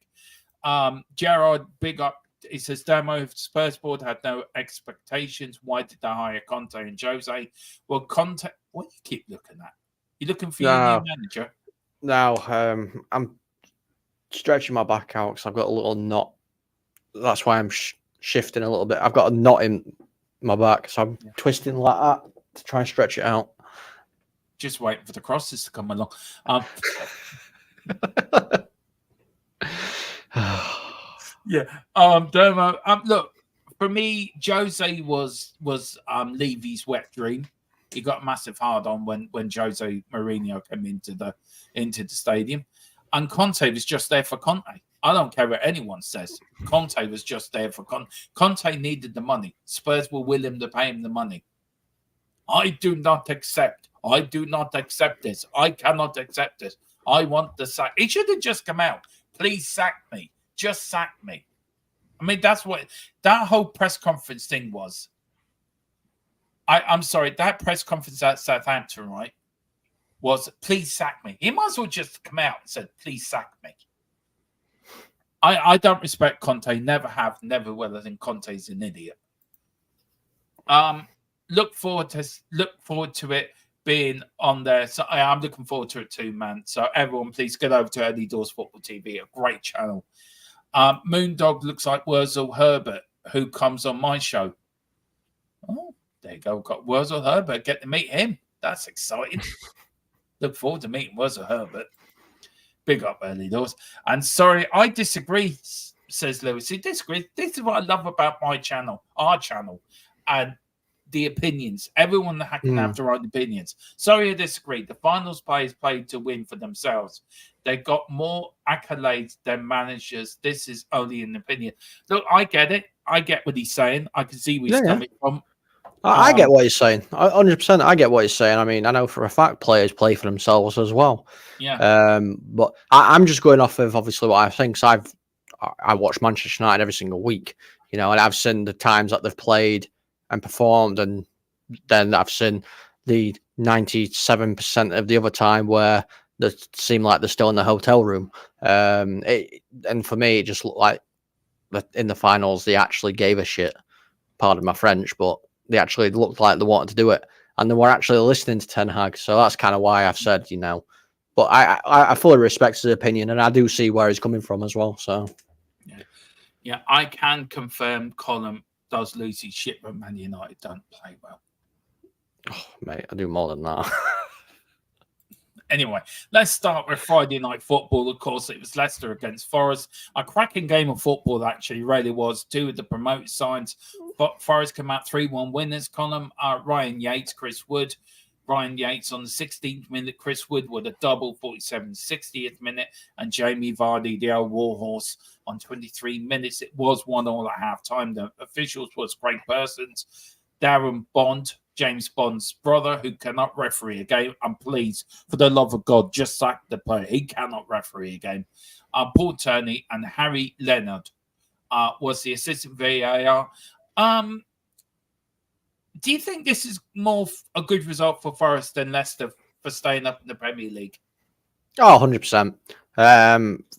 Gerard, big up. He says, Damo, Spurs board had no expectations. Why did they hire Conte and Jose? Well, Conte, what do you keep looking at? You looking for your new manager? No, I'm stretching my back out because I've got a little knot. That's why I'm shifting a little bit. I've got a knot in my back, so I'm twisting like that to try and stretch it out. Just waiting for the crosses to come along. Yeah. Dermo. Look, for me, Jose was Levy's wet dream. He got a massive hard on when Jose Mourinho came into the stadium, and Conte was just there for Conte. I don't care what anyone says. Conte was just there for Conte. Conte needed the money. Spurs were willing to pay him the money. I do not accept this. I cannot accept this. I want the sack. He should have just come out. Please sack me. Just sack me. I mean, that's what that whole press conference thing was. I'm sorry, that press conference at Southampton, right, was please sack me. He might as well just come out and said, please sack me. I don't respect Conte, never have, never will. I think Conte's an idiot. Look forward to it being on there. So I'm looking forward to it too, man. So everyone, please get over to Early Doors Football TV, a great channel. Moondog looks like Wurzel Herbert, who comes on my show. Oh, there you go. Got Wurzel Herbert. Get to meet him. That's exciting. Look forward to meeting Wurzel Herbert. Big up, Early Doors. And sorry, I disagree, says Lewis. He disagrees. This is what I love about my channel, our channel, and the opinions. Everyone can have their own opinions. Sorry, I disagree. The finals players played to win for themselves. They got more accolades than managers. This is only an opinion. Look, I get it. I get what he's saying. I can see where he's coming from. I get what he's saying. 100%. I get what he's saying. I mean, I know for a fact players play for themselves as well. Yeah. But I'm just going off of obviously what I think. So I watch Manchester United every single week, you know, and I've seen the times that they've played and performed, and then I've seen the 97% of the other time where they seem like they're still in the hotel room. And for me, it just looked like in the finals they actually gave a shit. Pardon my French, but they actually looked like they wanted to do it, and they were actually listening to Ten Hag. So that's kind of why I've said, you know, but I fully respect his opinion, and I do see where he's coming from as well. So yeah, I can confirm Colin does lose his shit when Man United don't play well. Oh, mate, I do more than that. Anyway, let's start with Friday night football. Of course, it was Leicester against Forest. A cracking game of football, actually, really was. Two of the promoted sides. But Forest came out 3-1 winners. Column, Ryan Yates, Chris Wood. Ryan Yates on the 16th minute. Chris Wood with a double, 60th minute. And Jamie Vardy, the old warhorse, on 23 minutes. It was 1-1 at half-time. The officials was great persons. Darren Bond, James Bond's brother, who cannot referee a game. And please, for the love of God, just sack the player. He cannot referee a game. Paul Turney and Harry Leonard was the assistant VAR. Do you think this is more a good result for Forest than Leicester for staying up in the Premier League? Oh, 100%.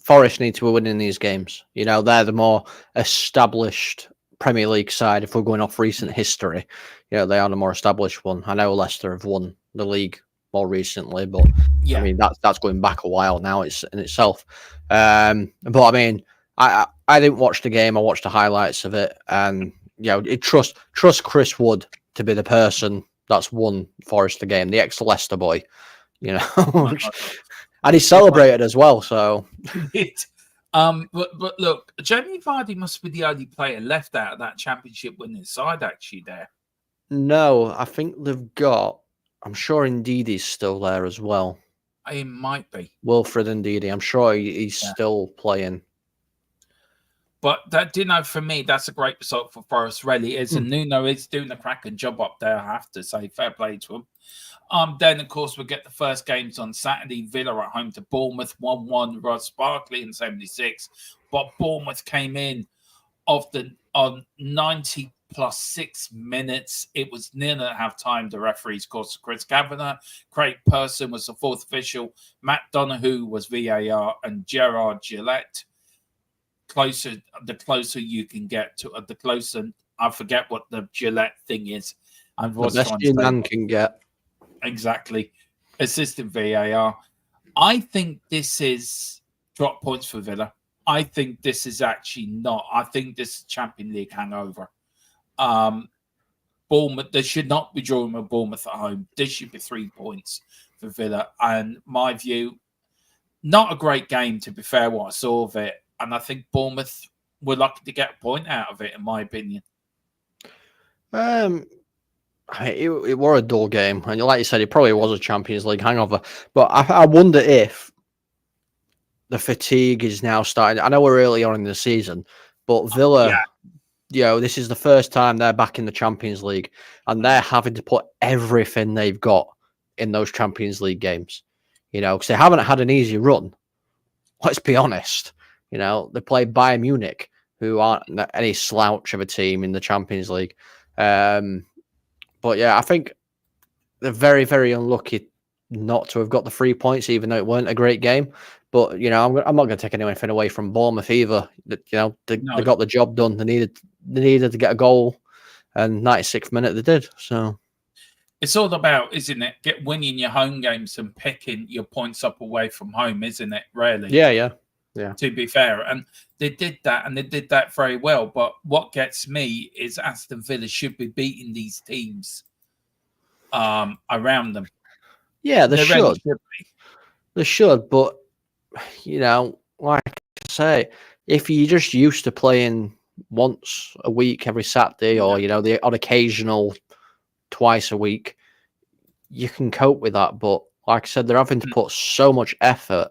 Forest need to be winning these games. You know, they're the more established Premier League side. If we're going off recent history, you know, they are the more established one. I know Leicester have won the league more recently, but Yeah. I mean that's going back a while now. It's in itself. But I mean, I didn't watch the game. I watched the highlights of it, and you know, trust Chris Wood to be the person that's won Forest the game, the ex-Leicester boy. You know, and he celebrated as well. So, but look, Jamie Vardy must be the only player left out of that championship winning side. Actually, there. No, I think they've got. I'm sure Ndidi is still there as well. It might be Wilfred Ndidi. I'm sure he's still playing. But that, you know, for me, that's a great result for Forest. Really, is and Nuno is doing a cracking job up there. I have to say, fair play to him. Then, of course, we get the first games on Saturday. Villa at home to Bournemouth, 1-1. Ross Barkley in 76. But Bournemouth came in on 90 plus 6 minutes. It was near at half time. The referees, of course, Chris Kavanagh. Craig Person was the fourth official. Matt Donahue was VAR. And Gerard Gillette. The closer you can get to the closer. I forget what the Gillette thing is. The best your man can get. Exactly. Assistant VAR. I think this is drop points for Villa. I think this is actually not. I think this is Champions League hangover. Bournemouth, they should not be drawing with Bournemouth at home. This should be 3 points for Villa. And my view, not a great game, to be fair, what I saw of it. And I think Bournemouth were lucky to get a point out of it, in my opinion. It were a dull game, and like you said, it probably was a Champions League hangover. But I wonder if the fatigue is now starting. I know we're early on in the season, but Villa, you know, this is the first time they're back in the Champions League, and they're having to put everything they've got in those Champions League games. You know, because they haven't had an easy run. Let's be honest. You know, they played Bayern Munich, who aren't any slouch of a team in the Champions League. But yeah, I think they're very, very unlucky not to have got the 3 points, even though it weren't a great game. But you know, I'm not going to take anything away from Bournemouth either. You know, they got the job done. They needed to get a goal, and 96th minute they did. So it's all about, isn't it? Winning your home games and picking your points up away from home, isn't it? Really? Yeah. To be fair, and they did that, and they did that very well. But what gets me is Aston Villa should be beating these teams around them. Yeah, they should. They should, but you know, like I say, if you're just used to playing once a week every Saturday, or you know, the odd occasional twice a week, you can cope with that. But like I said, they're having to put so much effort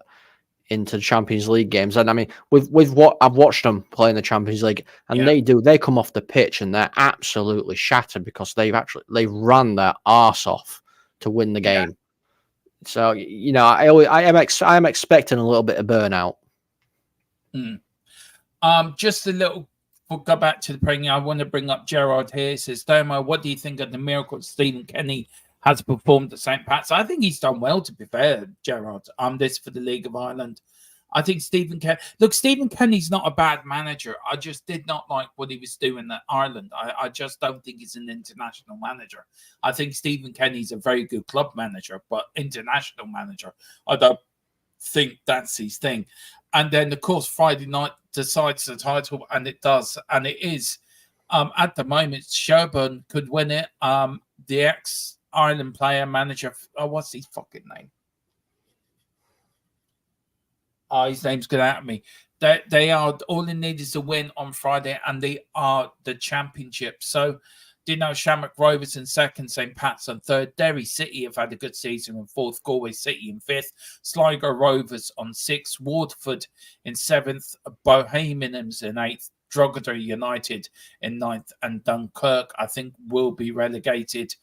into Champions League games, and I mean, with what I've watched them play in the Champions League, and they come off the pitch and they're absolutely shattered because they ran their arse off to win the game. So you know, I am expecting a little bit of burnout. Just a little. We'll go back to the Premier. I want to bring up Gerard here. He says, Domo, what do you think of the miracle Stephen Kenny has performed at St. Pat's? I think he's done well, to be fair, Gerard. This for the League of Ireland. I think Stephen Kenny's not a bad manager. I just did not like what he was doing at Ireland. I just don't think he's an international manager. I think Stephen Kenny's a very good club manager, but international manager, I don't think that's his thing. And then, of course, Friday night decides the title, and it does. And it is, at the moment, Sherburn could win it. The ex-Ireland player, manager, what's his fucking name? His name's going out at me. They are, all they need is a win on Friday, and they are the championship. So, Shamrock Rovers in second, St. Pat's on third. Derry City have had a good season in fourth. Galway City in fifth. Sligo Rovers on sixth. Waterford in seventh. Bohemians in eighth. Drogheda United in ninth. And Dunkirk, I think, will be relegated.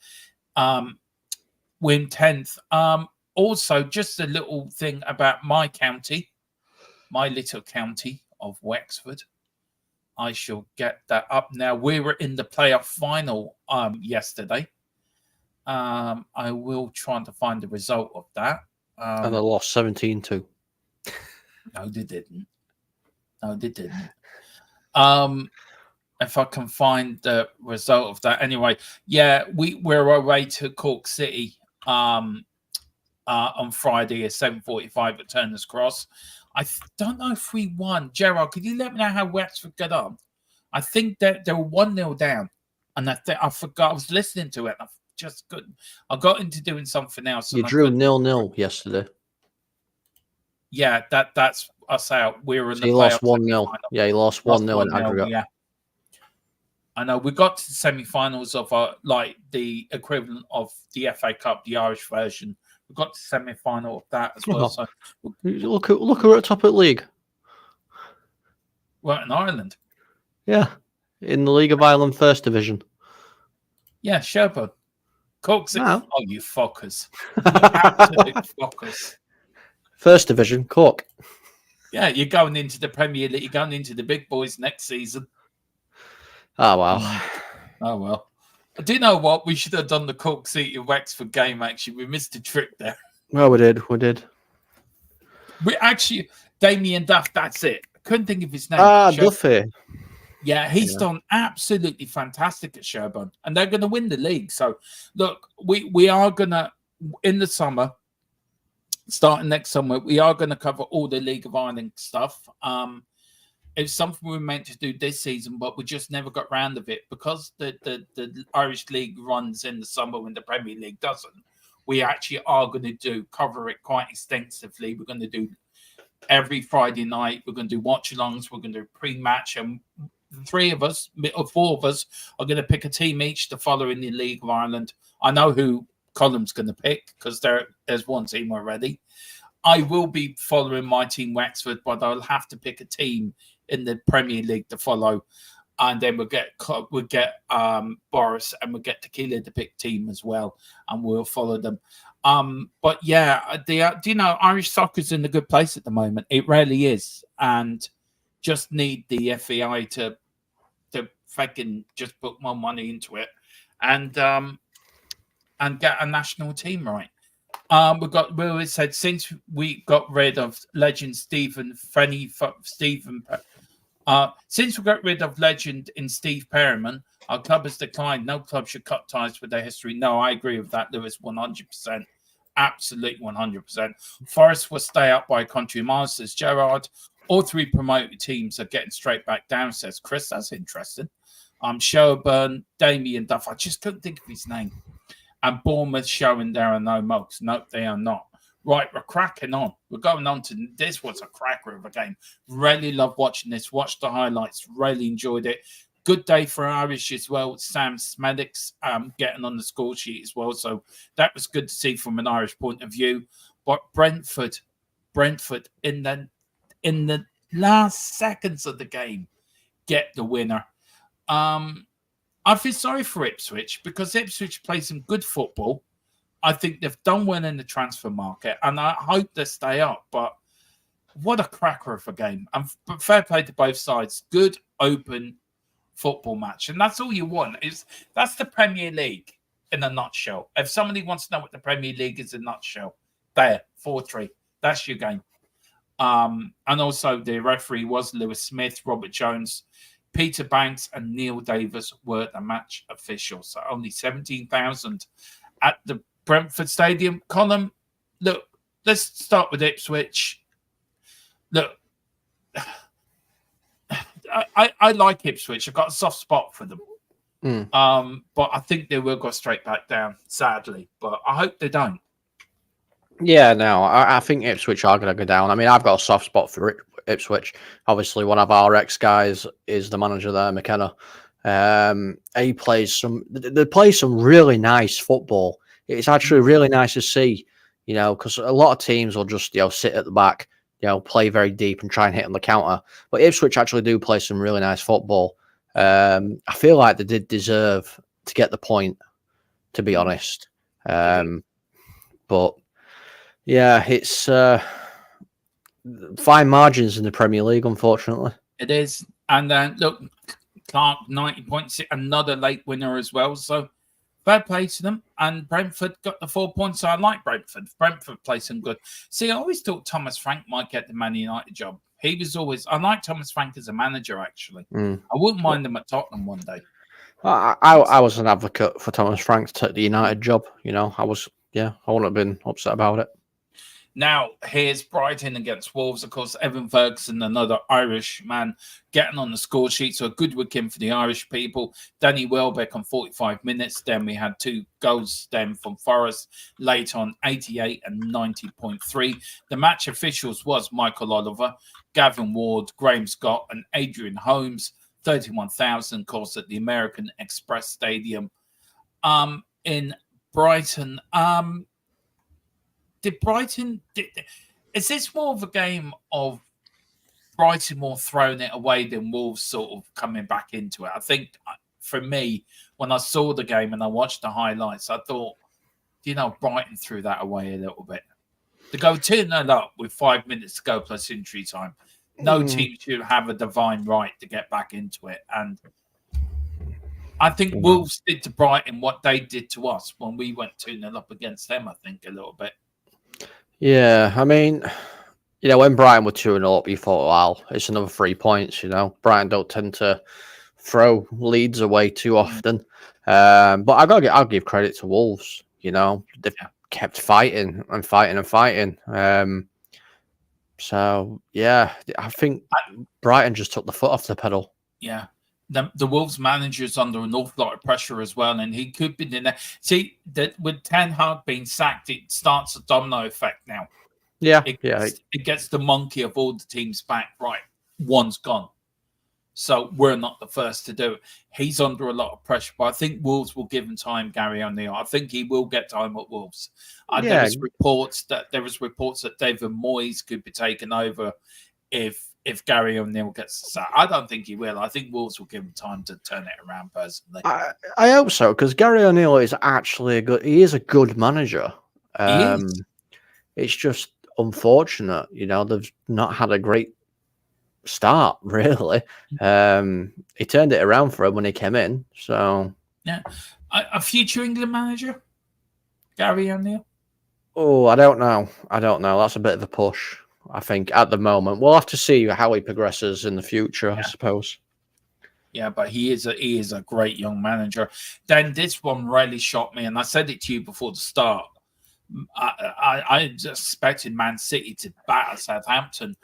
Win 10th. Also, just a little thing about my county, my little county of Wexford. I shall get that up now. We were in the playoff final yesterday. I will try to find the result of that. And they lost 17-2. No, they didn't. No, they didn't. If I can find the result of that. Anyway, yeah, we're away to Cork City on Friday at 7:45 at Turner's Cross. I don't know if we won. Gerard, could you let me know how Wexford got on? I think that they were 1-0 down. And I forgot. I was listening to it. And I just couldn't. I got into doing something else. You drew 0-0 yesterday. Yeah, that's us out. We were in So the you playoffs. lost 1-0. Yeah, you lost 1-0 in aggregate. Yeah. I know we got to the semi-finals of like the equivalent of the FA Cup, the Irish version. We got to the semi-final of that as well. So look who at top of the league. We're in Ireland. Yeah, in the League of Ireland First Division. Yeah, Sherburn. Cork City. No. Oh, you fuckers! Absolute fuckers. First Division, Cork. Yeah, you're going into the Premier League. You're going into the big boys next season. Oh wow. Oh well. Do you know what? We should have done the Cork City Wexford game. Actually, we missed a trick there. Well, we did. We actually, Damien Duff. That's it. I couldn't think of his name. Duffy. Yeah, he's done absolutely fantastic at Sherburn, and they're going to win the league. So, look, we are going to, in the summer, starting next summer, we are going to cover all the League of Ireland stuff. It's something we were meant to do this season, but we just never got round of it because the Irish League runs in the summer when the Premier League doesn't. We actually are going to cover it quite extensively. We're going to do every Friday night. We're going to do watch-alongs. We're going to do pre-match, and the three of us, or four of us, are going to pick a team each to follow in the League of Ireland. I know who Colum's going to pick because there's one team already. I will be following my team Wexford, but I'll have to pick a team in the Premier League to follow, and then we'll get Boris and we'll get Tequila to pick team as well, and we'll follow them. But yeah, do you know, Irish soccer's in a good place at the moment. It really is, and just need the FAI to fucking just put more money into it, and get a national team right. We said since we got rid of legend since we got rid of legend in Steve Perriman, our club has declined. No club should cut ties with their history. No, I agree with that, Lewis, 100%. Absolutely 100%. Forest will stay up by a country mile, says Gerard. All three promoted teams are getting straight back down, says Chris. That's interesting. Sherburn, Damien Duff. I just couldn't think of his name. And Bournemouth showing there are no mugs. Nope, they are not. Right, we're cracking on. We're going on to this. Was a cracker of a game. Really love watching this. Watched the highlights. Really enjoyed it. Good day for Irish as well. Sam Smedix getting on the score sheet as well. So that was good to see from an Irish point of view. But Brentford in the last seconds of the game get the winner. I feel sorry for Ipswich because Ipswich play some good football. I think they've done well in the transfer market, and I hope they stay up. But what a cracker of a game. And fair play to both sides. Good, open football match. And that's all you want. That's the Premier League in a nutshell. If somebody wants to know what the Premier League is in a nutshell, there, 4-3. That's your game. And also the referee was Lewis Smith, Robert Jones, Peter Banks and Neil Davis were the match officials. So only 17,000 at the Brentford Stadium. Colin, look, let's start with Ipswich. Look, I like Ipswich. I've got a soft spot for them. But I think they will go straight back down, sadly. But I hope they don't. Yeah, no, I think Ipswich are going to go down. I mean, I've got a soft spot for Ipswich. Obviously, one of our ex-guys is the manager there, McKenna. They play some really nice football. It's actually really nice to see, you know, because a lot of teams will just, you know, sit at the back, you know, play very deep and try and hit on the counter. But Ipswich actually do play some really nice football. I feel like they did deserve to get the point, to be honest. But yeah, it's fine margins in the Premier League, unfortunately. It is. And then look, Clark 90 points, another late winner as well. So fair play to them. And Brentford got the 4 points. So I like Brentford. Brentford played some good. See, I always thought Thomas Frank might get the Man United job. He was always. I like Thomas Frank as a manager. Actually, I wouldn't mind him at Tottenham one day. I was an advocate for Thomas Frank to take the United job. You know, I wouldn't have been upset about it. Now, here's Brighton against Wolves. Of course, Evan Ferguson, another Irish man, getting on the score sheet. So a good weekend for the Irish people. Danny Welbeck on 45 minutes. Then we had 2 goals then from Forest late on 88 and 90.3. The match officials was Michael Oliver, Gavin Ward, Graham Scott, and Adrian Holmes. 31,000 course at the American Express Stadium in Brighton. Is this more of a game of Brighton more throwing it away than Wolves sort of coming back into it? I think for me, when I saw the game and I watched the highlights, I thought, Brighton threw that away a little bit. To go 2-0 up with 5 minutes to go plus injury time, no team should have a divine right to get back into it. And I think Wolves did to Brighton what they did to us when we went 2-0 up against them, I think, a little bit. Yeah, I mean, when Brighton were 2-0 up, you thought, well, it's another 3 points, Brighton don't tend to throw leads away too often. But I'll give credit to Wolves, They've kept fighting and fighting and fighting. So, yeah, I think Brighton just took the foot off the pedal. Yeah. The Wolves manager's under an awful lot of pressure as well, and he could be in there. See, that with Ten Hag being sacked, it starts a domino effect now. Yeah, It gets the monkey of all the teams back. Right, one's gone. So we're not the first to do it. He's under a lot of pressure, but I think Wolves will give him time, Gary O'Neill. I think he will get time at Wolves. There was reports that David Moyes could be taken over if Gary O'Neill gets the sack. I don't think he will. I think Wolves will give him time to turn it around personally. I hope so, because Gary O'Neill is actually a good manager. He is. It's just unfortunate, they've not had a great start, really. He turned it around for him when he came in. So yeah. A future England manager? Gary O'Neill? Oh, I don't know. That's a bit of a push, I think, at the moment. We'll have to see how he progresses in the future, I suppose. Yeah, but he is a great young manager. Then this one really shocked me, and I said it to you before the start. I just expected Man City to batter Southampton.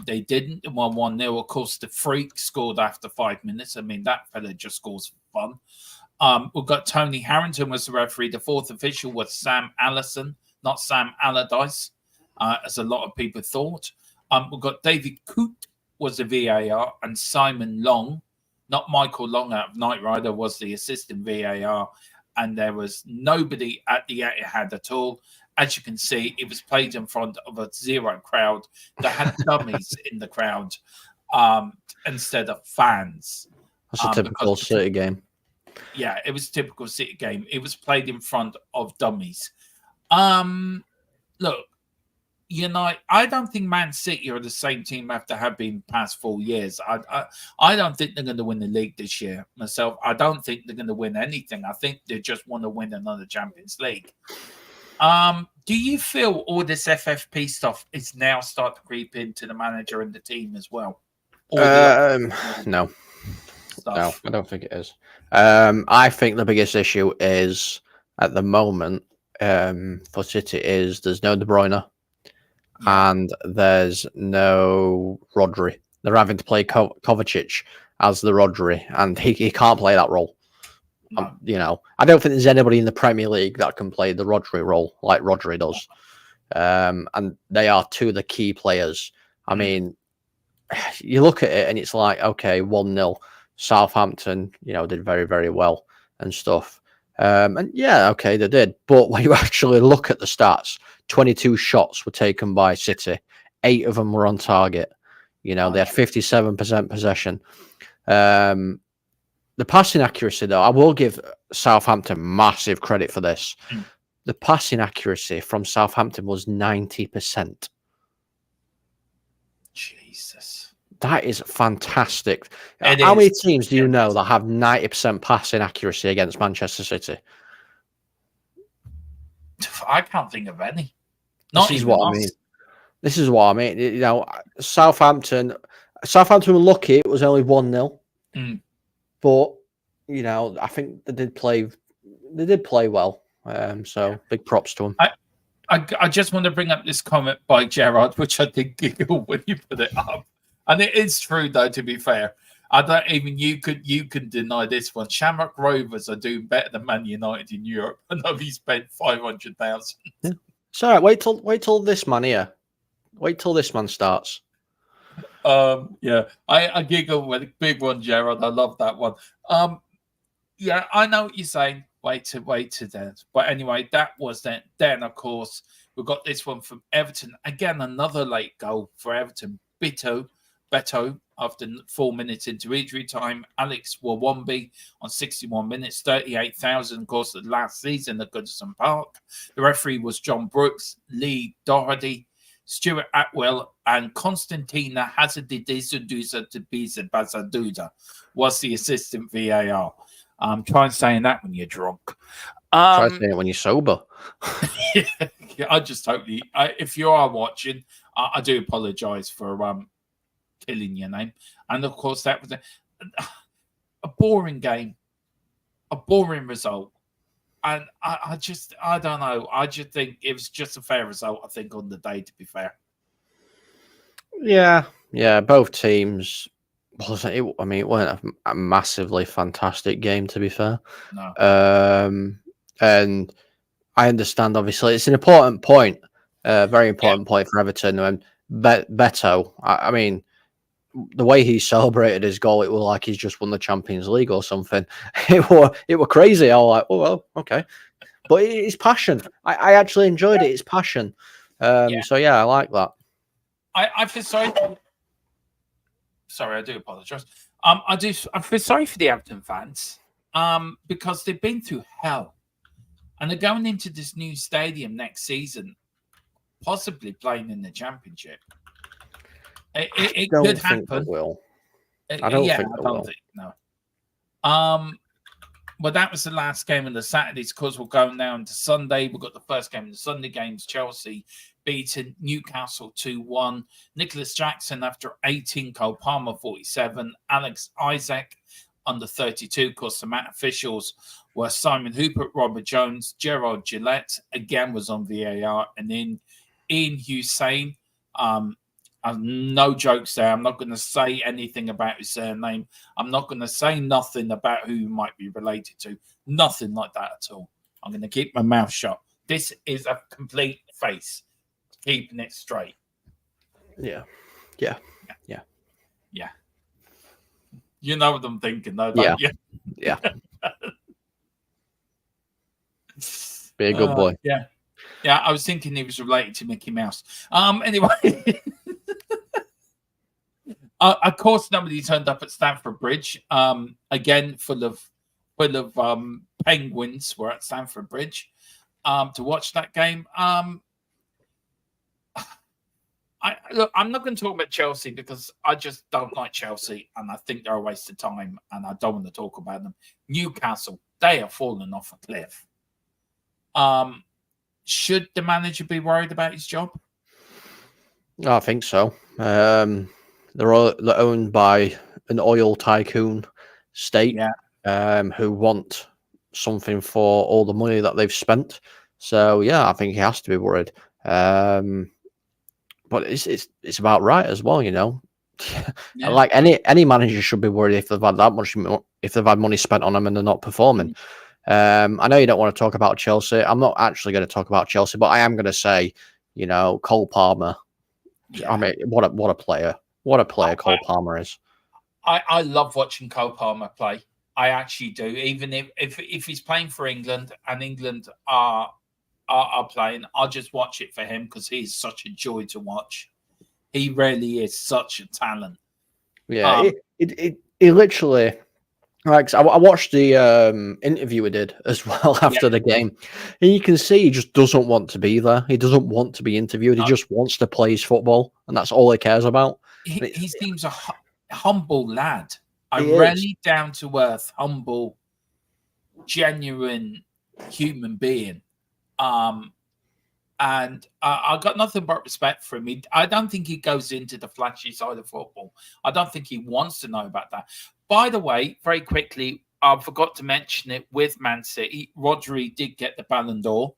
They didn't. 1-1-0. Of course, the freak scored after 5 minutes. I mean, that fella just scores for fun. We've got Tony Harrington was the referee. The fourth official was Sam Allison, not Sam Allardyce, as a lot of people thought. We've got David Coote was the VAR, and Simon Long, not Michael Long out of Knight Rider, was the assistant VAR. And there was nobody at the Etihad at all. As you can see, it was played in front of a zero crowd that had dummies in the crowd instead of fans. That's a typical City game. Yeah, it was a typical City game. It was played in front of dummies. Look, I don't think Man City are the same team after have been past 4 years. I don't think they're going to win the league this year myself. I don't think they're going to win anything. I think they just want to win another Champions League. Do you feel all this FFP stuff is now starting to creep into the manager and the team as well? No, I don't think it is. I think the biggest issue is at the moment for City is there's no De Bruyne and there's no Rodri. They're having to play Kovacic as the Rodri, and he can't play that role. I don't think there's anybody in the Premier League that can play the Rodri role like Rodri does. And they are two of the key players. I mean, you look at it and it's like, okay, 1-0. Southampton, did very, very well and stuff. And yeah, okay, they did. But when you actually look at the stats, 22 shots were taken by City. 8 of them were on target. They had 57% possession. The passing accuracy, though, I will give Southampton massive credit for this. The passing accuracy from Southampton was 90%. Jesus. That is fantastic. It How many is. teams do you know that have 90% passing accuracy against Manchester City? I can't think of any. This is what I mean. This is what I mean. You know, Southampton were lucky it was only 1-0. But, you know, I think they did play well. So big props to them. I just want to bring up this comment by Gerard, which I did giggle when you put it up. And it is true, though, to be fair. I don't even you can deny this one. Shamrock Rovers are doing better than Man United in Europe. I know he spent 500,000. Yeah. It's all right. Wait till this man here. Wait till this man starts. Yeah, I giggle with a big one, Gerard. I love that one. Yeah, I know what you're saying. Wait to then. But anyway, that was then. Then of course we've got this one from Everton. Again, another late goal for Everton. Beto, after 4 minutes into injury time. Alex Wawombi on 61 minutes, 38,000, of course, the last season at Goodison Park. The referee was John Brooks, Lee Doherty, Stuart Atwell, and Constantina Hazardiduza was the assistant VAR. Try and saying that when you're drunk. Try saying it when you're sober. Yeah, I just totally. If you are watching, I do apologise for killing your name. And of course, that was a boring game, a boring result. And I don't know. I just think it was just a fair result, I think, on the day, to be fair. Yeah. Both teams. It wasn't a massively fantastic game, to be fair. No. And I understand, obviously, it's an important point, very important point for Everton. And Beto, I mean, the way he celebrated his goal, it was like he's just won the Champions League or something. It were crazy. I was like, oh, well, okay. But it's passion. I actually enjoyed it. It's passion. So, yeah, I like that. I feel sorry. Sorry, I do apologise. I feel sorry for the Everton fans because they've been through hell. And they're going into this new stadium next season, possibly playing in the Championship. It could happen. I don't think it will. No. Well, that was the last game of the Saturdays because we're going now into Sunday. We've got the first game of the Sunday games. Chelsea beaten Newcastle 2-1. Nicholas Jackson after 18, Cole Palmer 47, Alex Isaac under 32. Of course, the match officials were Simon Hooper, Robert Jones, Gerard Gillette, again was on VAR, and then Ian Hussein. No jokes there. I'm not going to say anything about his surname. I'm not going to say nothing about who he might be related to. Nothing like that at all. I'm going to keep my mouth shut. This is a complete face. Keeping it straight. Yeah. You know what I'm thinking, though, don't you? Yeah. Be a good boy. Yeah, I was thinking he was related to Mickey Mouse. Anyway. Of course, nobody turned up at Stamford Bridge. Again, full of penguins were at Stamford Bridge to watch that game. I'm not going to talk about Chelsea because I just don't like Chelsea and I think they're a waste of time and I don't want to talk about them. Newcastle, they are falling off a cliff. Should the manager be worried about his job? I think so. They're owned by an oil tycoon state who want something for all the money that they've spent. So, yeah, I think he has to be worried. But it's about right as well, you know. Yeah. Like any manager should be worried if they've had that much, if they've had money spent on them and they're not performing. I know you don't want to talk about Chelsea. I'm not actually going to talk about Chelsea, but I am going to say, you know, Cole Palmer. Yeah. I mean, what a player! What a player Cole Palmer is. I love watching Cole Palmer play. I actually do. Even if he's playing for England and England are playing, I'll just watch it for him because he's such a joy to watch. He really is such a talent. Yeah, it literally. Like, I watched the interview he did as well after the game, and you can see he just doesn't want to be there. He doesn't want to be interviewed. He just wants to play his football, and that's all he cares about. he seems a humble lad, a He is. really down to earth, humble, genuine human being. And I got nothing but respect for him. I don't think he goes into the flashy side of football. I don't think he wants to know about that. By the way, very quickly, I forgot to mention it with Man City. Rodri did get the Ballon d'Or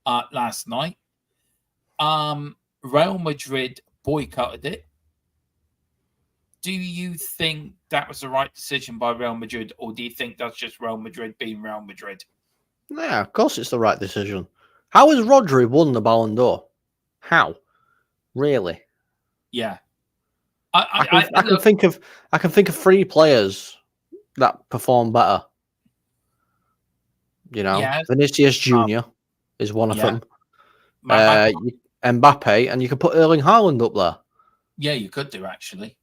last night. Real Madrid boycotted it. Do you think that was the right decision by Real Madrid, or do you think that's just Real Madrid being Real Madrid? Yeah, of course it's the right decision. How has Rodri won the Ballon d'Or? How? Really? Yeah. I can think of 3 players that perform better. You know, Yeah. Vinicius Junior is one of them. Mbappe, and you can put Erling Haaland up there. yeah, you could do actually.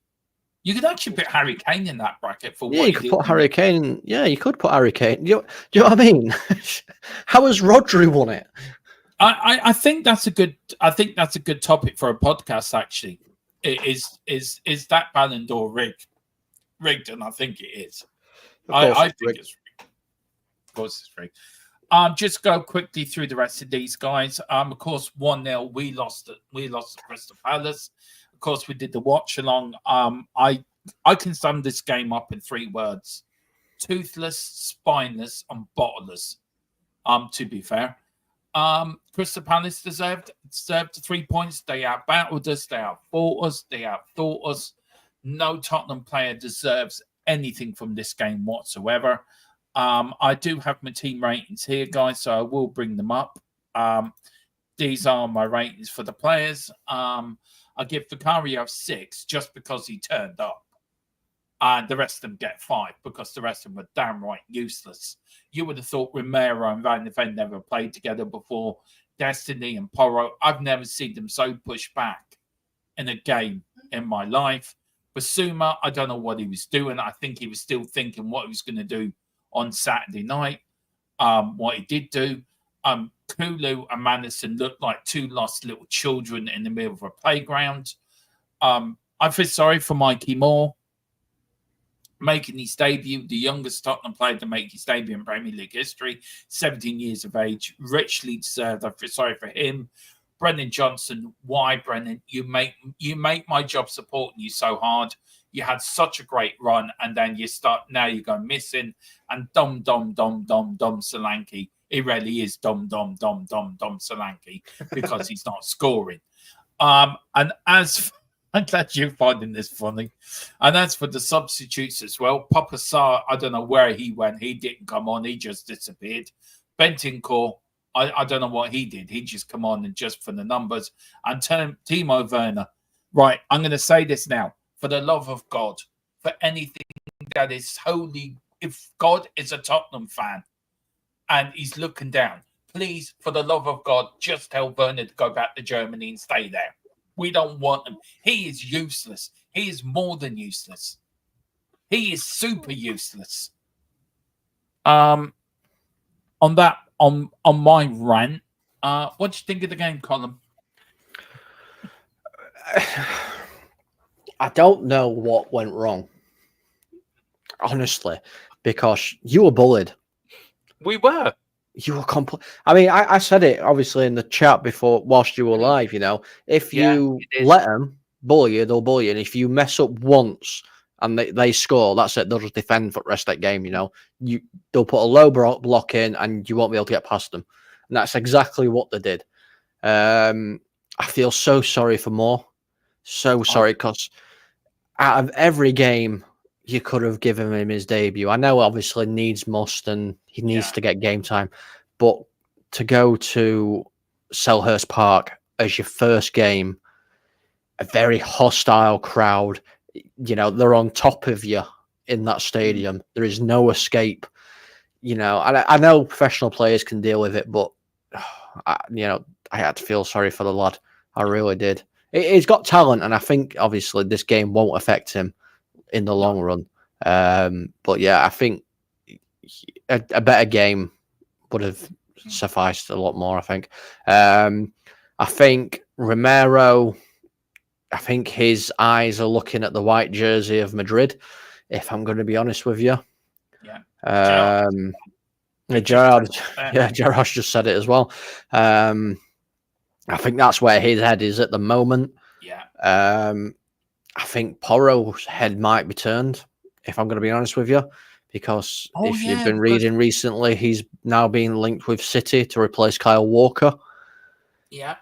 You could actually put Harry Kane in that bracket for Yeah, what you could put Harry Kane. Yeah, you could put Harry Kane. Do you know what I mean? How has Rodri won it? I think that's a good. I think that's a good topic for a podcast. Actually, is that Ballon d'Or rigged? And I think it is. I think it's rigged. Of course, it's rigged. Just go quickly through the rest of these guys. Of course, 1-0. We lost to Crystal Palace. Of course, we did the watch along. I can sum this game up in 3 words: toothless, spineless, and bottleless. To be fair. Crystal Palace deserved 3 points. They outbattled us. They outfought us. They outthought us. No Tottenham player deserves anything from this game whatsoever. I do have my team ratings here, guys, so I will bring them up. These are my ratings for the players. I give Vicario 6 just because he turned up. And the rest of them get 5 because the rest of them were damn right useless. You would have thought Romero and Van de Ven never played together before. Destiny and Porro, I've never seen them so pushed back in a game in my life. Basuma, I don't know what he was doing. I think he was still thinking what he was going to do on Saturday night. What he did do. Kulu and Madison looked like 2 lost little children in the middle of a playground. I feel sorry for Mikey Moore making his debut, the youngest Tottenham player to make his debut in Premier League history, 17 years of age, richly deserved. I feel sorry for him. Brennan Johnson, why, Brennan? You make my job supporting you so hard. You had such a great run, and then now you go missing. And Dom Solanke. He really is Dom Solanke because he's not scoring. And I'm glad you're finding this funny. And as for the substitutes as well, Papa Sarr, I don't know where he went. He didn't come on. He just disappeared. Bentancur, I don't know what he did. He just come on and just for the numbers. And Timo Werner. Right, I'm going to say this now. For the love of God, for anything that is holy, if God is a Tottenham fan and he's looking down, please, for the love of God, just tell Werner to go back to Germany and stay there. We don't want him. He is useless. He is more than useless. He is super useless. On my rant, what do you think of the game, Colin? I don't know what went wrong, honestly, because you were bullied. We were. You were complete. I mean, I said it obviously in the chat before, whilst you were live. You know, if you let them bully you, they'll bully you. And if you mess up once and they score, that's it. They'll just defend for the rest of that game. You know, they'll put a low block in, and you won't be able to get past them. And that's exactly what they did. I feel so sorry for Moore. So sorry, because out of every game, you could have given him his debut. I know, obviously, needs must, and he needs to get game time. But to go to Selhurst Park as your first game, a very hostile crowd, you know, they're on top of you in that stadium. There is no escape. You know, I know professional players can deal with it, but, you know, I had to feel sorry for the lad. I really did. He's got talent, and I think, obviously, this game won't affect him in the long run. But yeah, I think a better game would have sufficed a lot more, I think. I think Romero, I think his eyes are looking at the white jersey of Madrid, if I'm going to be honest with you. Yeah. Gerard, Gerard's just said it as well. I think that's where his head is at the moment. Yeah. I think Porro's head might be turned, if I'm going to be honest with you, because if you've been reading recently, he's now being linked with City to replace Kyle Walker. Yeah.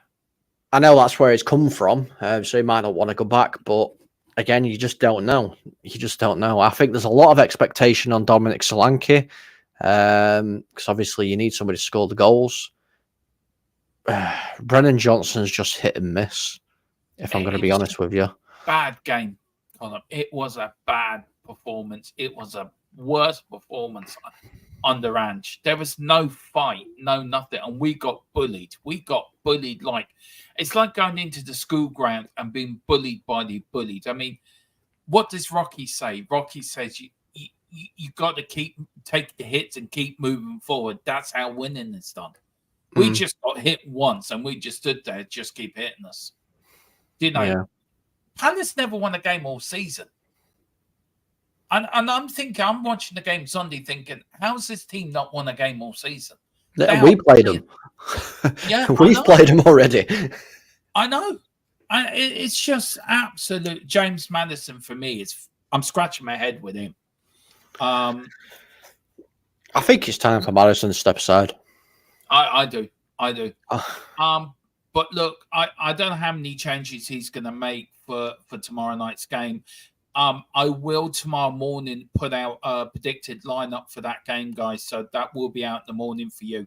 I know that's where it's come from, so he might not want to go back, but again, you just don't know. You just don't know. I think there's a lot of expectation on Dominic Solanke, because obviously you need somebody to score the goals. Brennan Johnson's just hit and miss, if I'm going to be honest with you. Bad game, Colin. It was a bad performance. It was a worse performance under Ange. There was no fight, no nothing, and we got bullied. We got bullied like it's like going into the school ground and being bullied by the bullied. I mean, what does Rocky say? Rocky says you got to take the hits and keep moving forward. That's how winning is done. We just got hit once and we just stood there, just keep hitting us. You know, Yeah. Palace never won a game all season. And I'm thinking, I'm watching the game Sunday thinking, how's this team not won a game all season? We played them. Yeah, We've played them already. I know. It's just absolute. James Maddison for me I'm scratching my head with him. I think it's time for Maddison to step aside. I do. But look, I don't know how many changes he's going to make for tomorrow night's game. I will tomorrow morning put out a predicted lineup for that game, guys. So that will be out in the morning for you.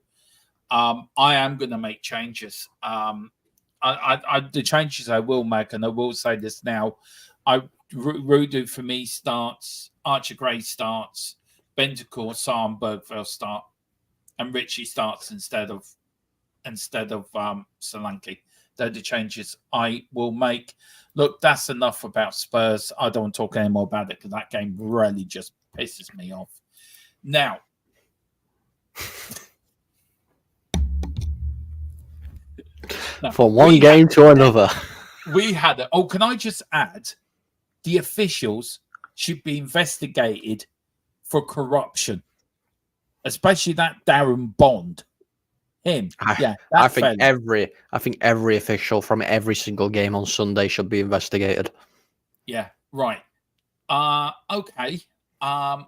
I am going to make changes. The changes I will make, and I will say this now, Rudu for me starts, Archer Gray starts, Bentancur, Sarr, and Bergville start, and Richie starts instead of Solanke. They're the changes I will make. Look, that's enough about Spurs. I don't want to talk anymore about it because that game really just pisses me off. Now, from one game to another. We had it. Oh, can I just add? The officials should be investigated for corruption, especially that Darren Bond. Him, I think every official from every single game on Sunday should be investigated. Yeah, right. Okay. I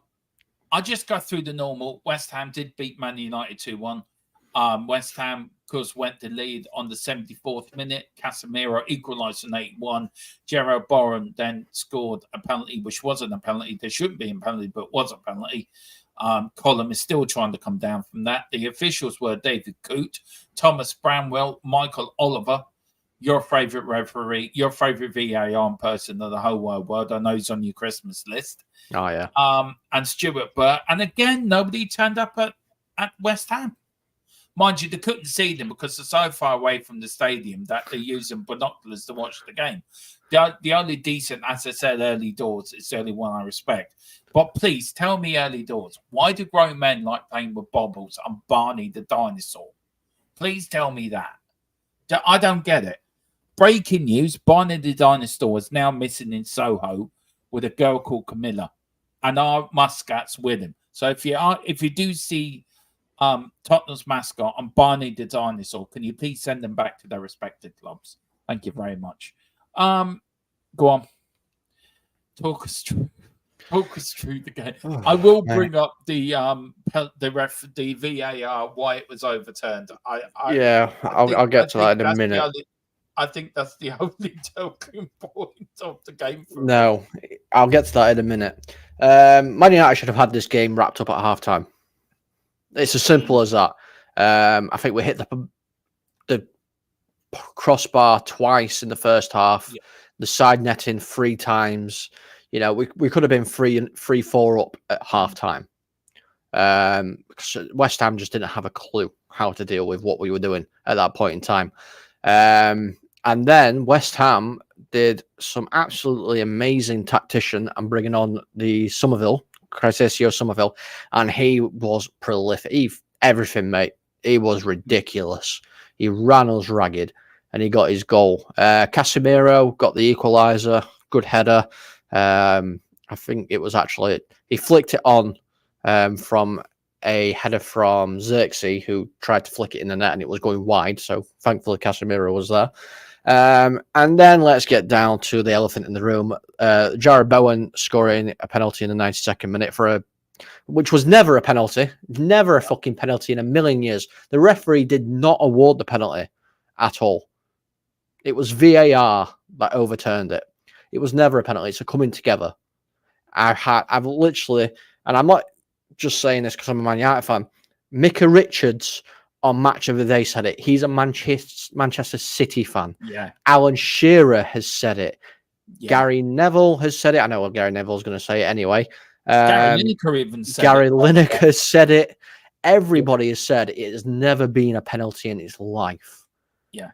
just go through the normal. West Ham did beat Man United 2-1. West Ham, of course, went to lead on the 74th minute. Casemiro equalised on 81. Gerard Bourne then scored a penalty, which wasn't a penalty. There shouldn't be a penalty, but was a penalty. Column is still trying to come down from that. The officials were David Coote, Thomas Bramwell, Michael Oliver, your favourite referee, your favourite VAR person of the whole wide world. I know he's on your Christmas list. Oh, yeah. And Stuart Burt. And again, nobody turned up at West Ham. Mind you, they couldn't see them because they're so far away from the stadium that they're using binoculars to watch the game. The only decent, as I said, early doors is the only one I respect. But please tell me early doors, why do grown men like playing with bobbles and Barney the dinosaur? Please tell me that. I don't get it. Breaking news, Barney the dinosaur is now missing in Soho with a girl called Camilla. And our mascot's with him. So if you do see Tottenham's mascot and Barney the dinosaur, can you please send them back to their respective clubs? Thank you very much. Go on. Talk us through the game. Oh, I will bring up the VAR why it was overturned. I'll get to that in a minute. I think that's the only talking point of the game. No, I'll get to that in a minute. Man United should have had this game wrapped up at halftime. It's as simple as that. I think we hit the crossbar twice in the first half. Yeah. The side netting 3 times. You know, we could have been 3-4 up at halftime. West Ham just didn't have a clue how to deal with what we were doing at that point in time. And then West Ham did some absolutely amazing tactician and bringing on the Crescencio Somerville, and he was prolific. Everything, mate. He was ridiculous. He ran us ragged. and he got his goal. Casemiro got the equaliser, good header. I think it was actually, he flicked it on from a header from Xerxes, who tried to flick it in the net and it was going wide. So thankfully Casemiro was there. And then let's get down to the elephant in the room. Jared Bowen scoring a penalty in the 92nd minute which was never a penalty, never a fucking penalty in a million years. The referee did not award the penalty at all. It was VAR that overturned it. It was never a penalty. It's a coming together. I've literally, and I'm not just saying this because I'm a Man United fan. Micah Richards on Match of the Day said it. He's a Manchester City fan. Yeah. Alan Shearer has said it. Yeah. Gary Neville has said it. I know what Gary Neville's going to say it anyway. Gary Lineker even said Gary it. Lineker has said it. Everybody has said it has never been a penalty in its life. Yeah.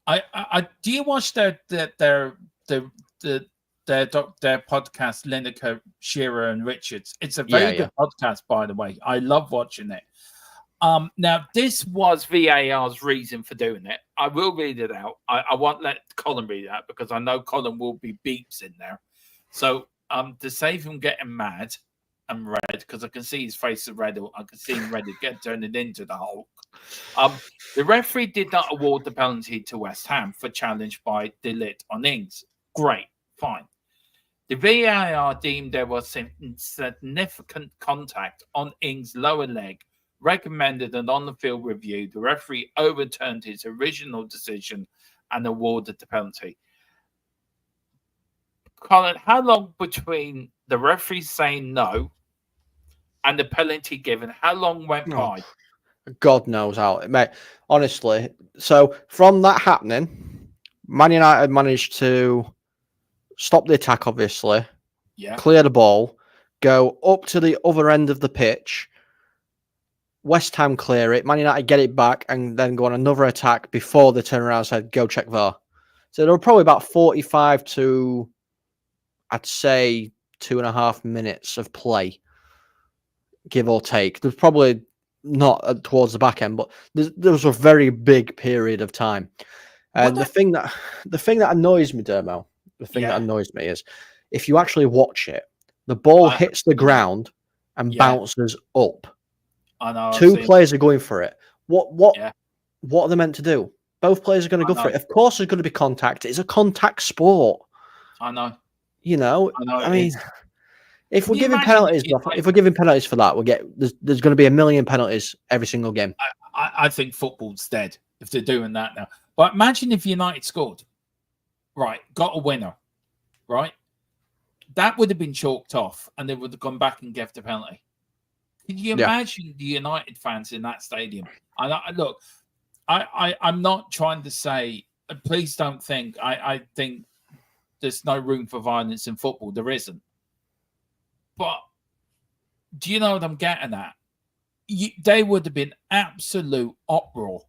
I do you watch their podcast, Lineker, Shearer, and Richards? It's a very good podcast, by the way. I love watching it. Now, this was VAR's reason for doing it. I will read it out. I won't let Colin read it out because I know Colin will be beeps in there. So, to save him getting mad and red, because I can see his face is red, I can see him ready to turn it into the Hulk. The referee did not award the penalty to West Ham for challenge by De Ligt on Ings. Great, fine. The VAR deemed there was significant contact on Ings' lower leg, recommended an on-the-field review. The referee overturned his original decision and awarded the penalty. Colin, how long between the referee saying no and the penalty given? How long went by? God knows how, mate. Honestly, so from that happening, Man United managed to stop the attack, obviously, clear the ball, go up to the other end of the pitch, West Ham clear it, Man United get it back, and then go on another attack before they turn around and said, go check VAR. So there were probably about 45 to, I'd say, 2.5 minutes of play, give or take. There's probably not towards the back end, but there was a very big period of time. And the thing that annoys me, Dermo, that annoys me is if you actually watch it, the ball hits the ground and bounces up. I know. Two players are going for it. What are they meant to do? Both players are going to go for it. Of course, there's going to be contact. It's a contact sport. I know. You know. I mean, if we're giving penalties, for that, there's going to be a million penalties every single game. I think football's dead if they're doing that now. But imagine if United scored, right, got a winner, right? That would have been chalked off, and they would have gone back and gave the penalty. Can you imagine the United fans in that stadium? And look, I'm not trying to say, please don't think, I think there's no room for violence in football. There isn't. But do you know what I'm getting at? They would have been absolute uproar.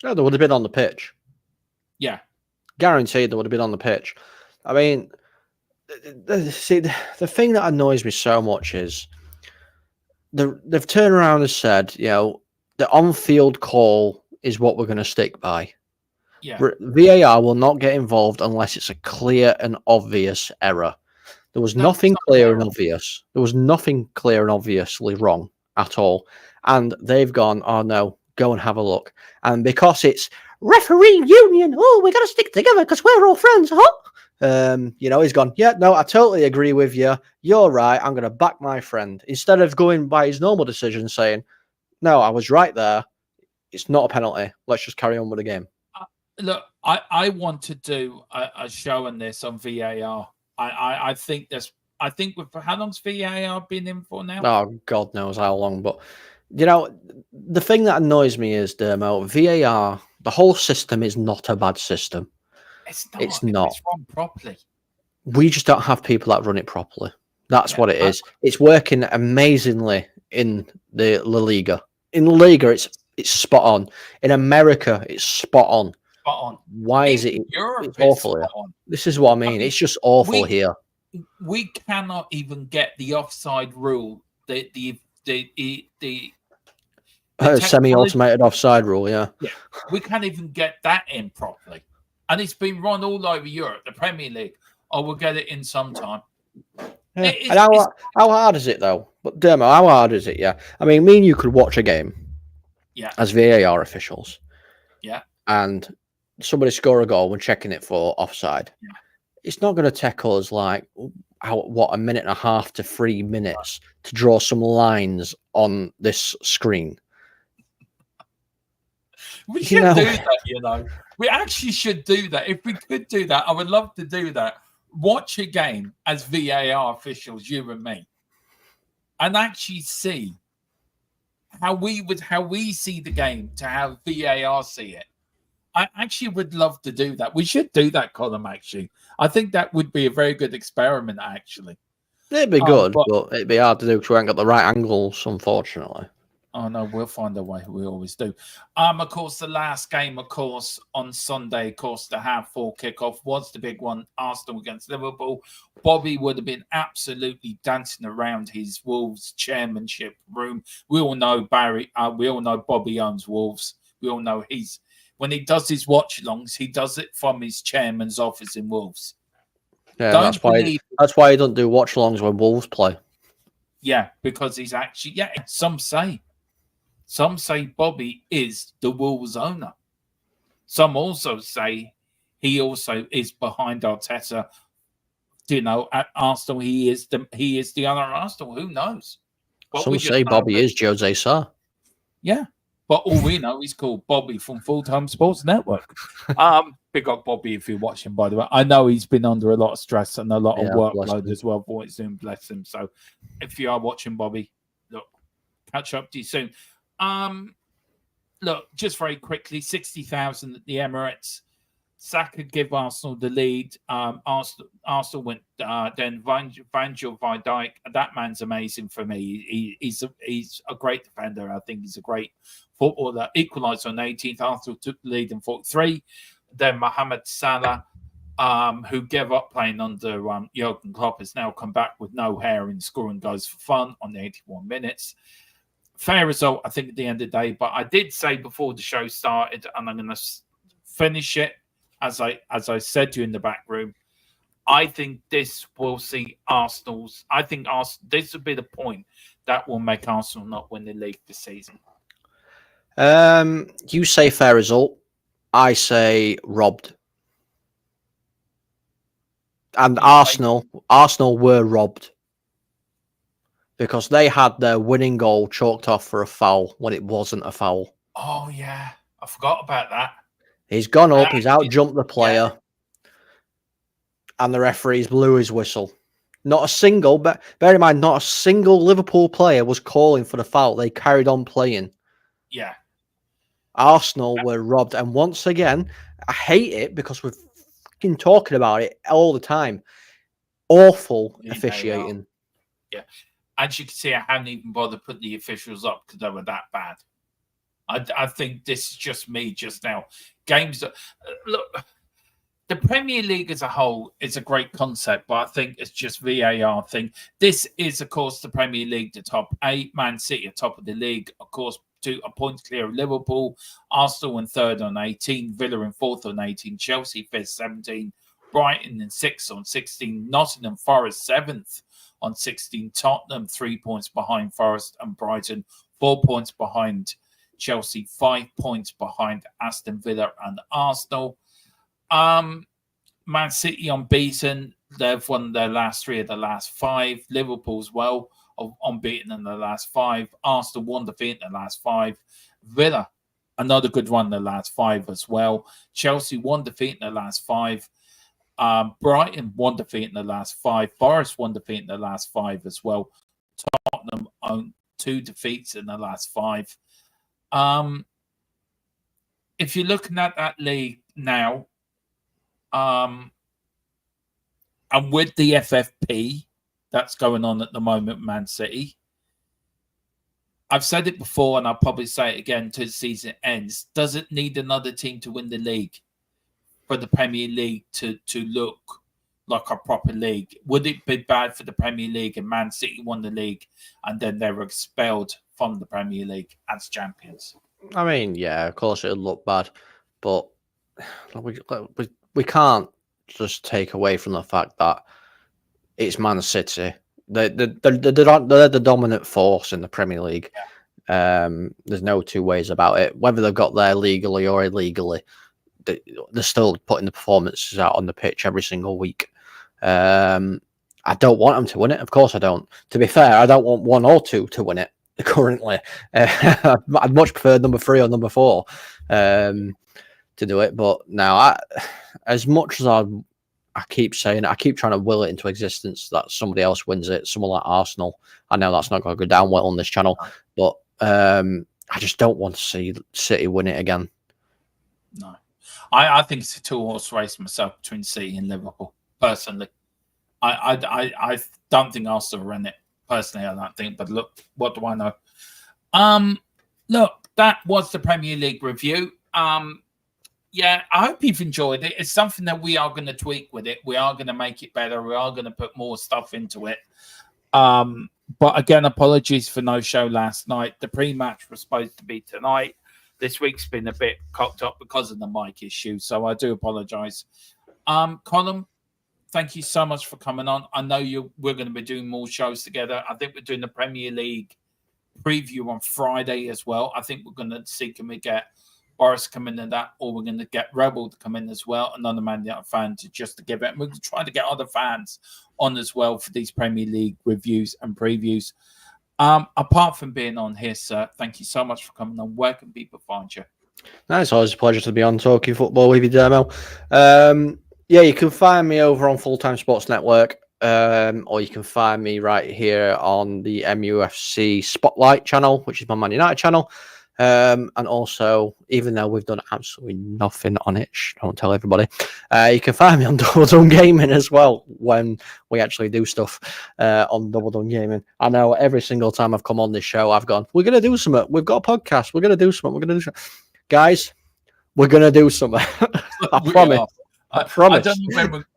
Yeah, they would have been on the pitch. Yeah. Guaranteed they would have been on the pitch. I mean, see, the thing that annoys me so much is they've turned around and said, you know, the on-field call is what we're going to stick by. Yeah. VAR will not get involved unless it's a clear and obvious error. There was nothing clear and obvious. There was nothing clear and obviously wrong at all. And they've gone, oh no, go and have a look. And because it's referee union, oh, we got to stick together because we're all friends, huh? You know, he's gone, yeah, no, I totally agree with you. You're right. I'm going to back my friend. Instead of going by his normal decision saying, no, I was right there. It's not a penalty. Let's just carry on with the game. Look, I want to do a show on this on VAR. I think with how long's VAR been in for now? Oh, God knows how long. But, you know, the thing that annoys me is, Dermo, VAR, the whole system is not a bad system. It's not. It's run properly. We just don't have people that run it properly. That's what it is. It's working amazingly in the La Liga. In La Liga, it's spot on. In America, it's spot on. Spot on. Why is it? It's awful here. This is what I mean. It's just awful here. We cannot even get the offside rule. Semi-automated offside rule, yeah. Yeah, we can't even get that in properly. And it's been run all over Europe, the Premier League. Oh, we'll get it in sometime. Yeah. And how hard is it, though? But, Dermo, how hard is it, yeah? I mean, me and you could watch a game as VAR officials. Yeah. And somebody score a goal, we're checking it for offside. Yeah. It's not going to take us, like, a minute and a half to 3 minutes to draw some lines on this screen. We should do that, We actually should do that. If we could do that, I would love to do that. Watch a game as VAR officials, you and me, and actually see how we see the game to how VAR see it. I actually would love to do that. We should do that, Colin, actually. I think that would be a very good experiment, actually. It'd be good, but it'd be hard to do because we ain't got the right angles, unfortunately. Oh, no, we'll find a way. We always do. Of course, the last game, of course, on Sunday, of course, the half-full kickoff was the big one, Arsenal against Liverpool. Bobby would have been absolutely dancing around his Wolves chairmanship room. We all know Bobby owns Wolves. We all know when he does his watch-alongs, he does it from his chairman's office in Wolves. Yeah, that's why he doesn't do watch-alongs when Wolves play. Yeah, because he's actually, some say Bobby is the Wolves owner. Some also say he also is behind Arteta. At Arsenal, he is the owner of Arsenal. Who knows? But some say Bobby is Jose Sarr. Yeah, but all we know he's called Bobby from Full Time Sports Network. Big up Bobby if you're watching, by the way. I know he's been under a lot of stress and a lot of workload as well. Boy, soon, bless him. So if you are watching, Bobby, look, catch up to you soon. Look, just very quickly, 60,000 at the Emirates. Saka give Arsenal the lead. Arsenal went then Virgil van Dijk. That man's amazing for me. He's a great defender. I think he's a great footballer. Equalised on 18th. Arsenal took the lead in 43. Then Mohamed Salah, who gave up playing under Jurgen Klopp, has now come back with no hair and scoring goals for fun on the 81 minutes. Fair result, I think, at the end of the day. But I did say before the show started, and I'm going to finish it, as I said to you in the back room, I think this will see Arsenal's. I think this will be the point that will make Arsenal not win the league this season. You say fair result. I say robbed. And Arsenal were robbed because they had their winning goal chalked off for a foul when it wasn't a foul. Oh, yeah. I forgot about that. He's gone up, he's out-jumped the player, and the referees blew his whistle. Not a single, but bear in mind, not a single Liverpool player was calling for the foul. They carried on playing. Yeah. Arsenal were robbed. And once again, I hate it because we're fucking talking about it all the time. Awful officiating. Yeah. As you can see, I haven't even bothered putting the officials up because they were that bad. I think this is just me just now. Games look, the Premier League as a whole is a great concept, but I think it's just VAR thing. This is, of course, the Premier League, the top 8. Man City are top of the league, of course, 2 points clear of Liverpool. Arsenal in 3rd on 18. Villa in 4th on 18. Chelsea 5th, 17. Brighton in 6th on 16. Nottingham Forest 7th on 16. Tottenham 3 points behind Forest and Brighton. 4 points behind Chelsea, 5 points behind Aston Villa and Arsenal. Man City unbeaten. They've won their last 3 of the last 5. Liverpool's well unbeaten in the last 5. Arsenal 1 defeat in the last 5. Villa, another good one in the last 5 as well. Chelsea 1 defeat in the last 5. Brighton 1 defeat in the last 5. Forest 1 defeat in the last 5 as well. Tottenham own 2 defeats in the last 5. If you're looking at that league now, and with the FFP that's going on at the moment, Man City, I've said it before and I'll probably say it again till the season ends. Does it need another team to win the league for the Premier League to look like a proper league? Would it be bad for the Premier League and Man City won the league and then they were expelled from the Premier League as champions. I mean, yeah, of course it'll look bad, but we can't just take away from the fact that it's Man City. They're the dominant force in the Premier League. There's no two ways about it. Whether they've got there legally or illegally, they're still putting the performances out on the pitch every single week. I don't want them to win it. Of course I don't. To be fair, I don't want 1 or 2 to win it currently. I'd much prefer number 3 or number 4 to do it. But now, as much as I keep saying it, I keep trying to will it into existence that somebody else wins it, someone like Arsenal. I know that's not going to go down well on this channel, but I just don't want to see City win it again. No. I think it's a 2-horse race myself between City and Liverpool, personally. I don't think Arsenal win it. Personally, I don't think. But look, what do I know? Look, that was the Premier League review. Yeah, I hope you've enjoyed it. It's something that we are going to tweak with it. We are going to make it better. We are going to put more stuff into it. But again, apologies for no show last night. The pre-match was supposed to be tonight. This week's been a bit cocked up because of the mic issue, so I do apologise. Colin, thank you so much for coming on. I know we're going to be doing more shows together. I think we're doing the Premier League preview on Friday as well. I think we're going to see, can we get Boris come in and that, or we're going to get Rebel to come in as well, another Man United fan to give it. And we're going to try to get other fans on as well for these Premier League reviews and previews. Apart from being on here, sir, thank you so much for coming on. Where can people find you? No, it's always a pleasure to be on Talking Football with you, Dermo. Yeah, you can find me over on Full Time Sports Network, or you can find me right here on the MUFC Spotlight channel, which is my Man United channel. And also, even though we've done absolutely nothing on it, don't tell everybody, you can find me on Double Done Gaming as well when we actually do stuff on Double Done Gaming. I know every single time I've come on this show, I've gone, we're going to do something. We've got a podcast. We're going to do something. We're going to do something. Guys, we're going to do something. I promise. I promise.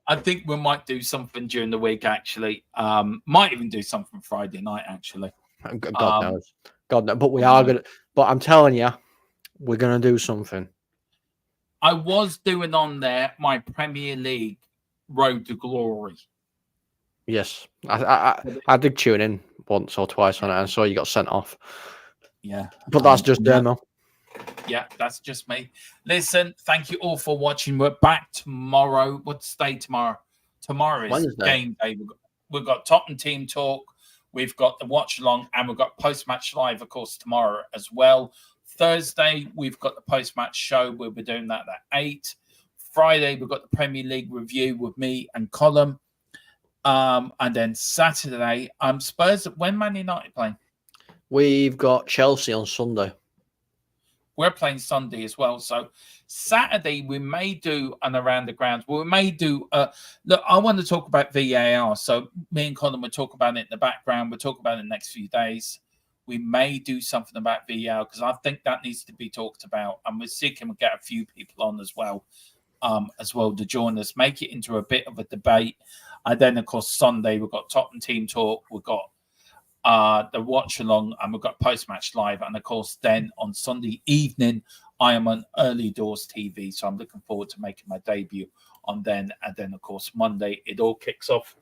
I think we might do something during the week, actually. Might even do something Friday night, actually. God knows. God knows. But we are going to. But I'm telling you, we're going to do something. I was doing on there my Premier League Road to Glory. Yes. I did tune in once or twice on it and saw you got sent off. Yeah. But that's just demo. Yeah, that's just me. Listen, thank you all for watching. We're back tomorrow. What's the day tomorrow? Tomorrow is Wednesday. Game day. We've got Tottenham Team Talk. We've got the watch along, and we've got post-match live, of course, tomorrow as well. Thursday, we've got the post-match show. We'll be doing that at 8. Friday, we've got the Premier League review with me and Colin. And then Saturday, Spurs. When Man United playing? We've got Chelsea on Sunday. We're playing Sunday as well. So Saturday, we may do an around the grounds. We may do look, I want to talk about VAR. So me and Colin will talk about it in the background. We'll talk about it in the next few days. We may do something about VAR because I think that needs to be talked about. And we'll see can we get a few people on as well to join us, make it into a bit of a debate. And then, of course, Sunday, we've got Tottenham Team Talk. We've got the watch along, and we've got post-match live. And of course, then on Sunday evening, I am on Early Doors TV. So I'm looking forward to making my debut on then. And then, of course, Monday, it all kicks off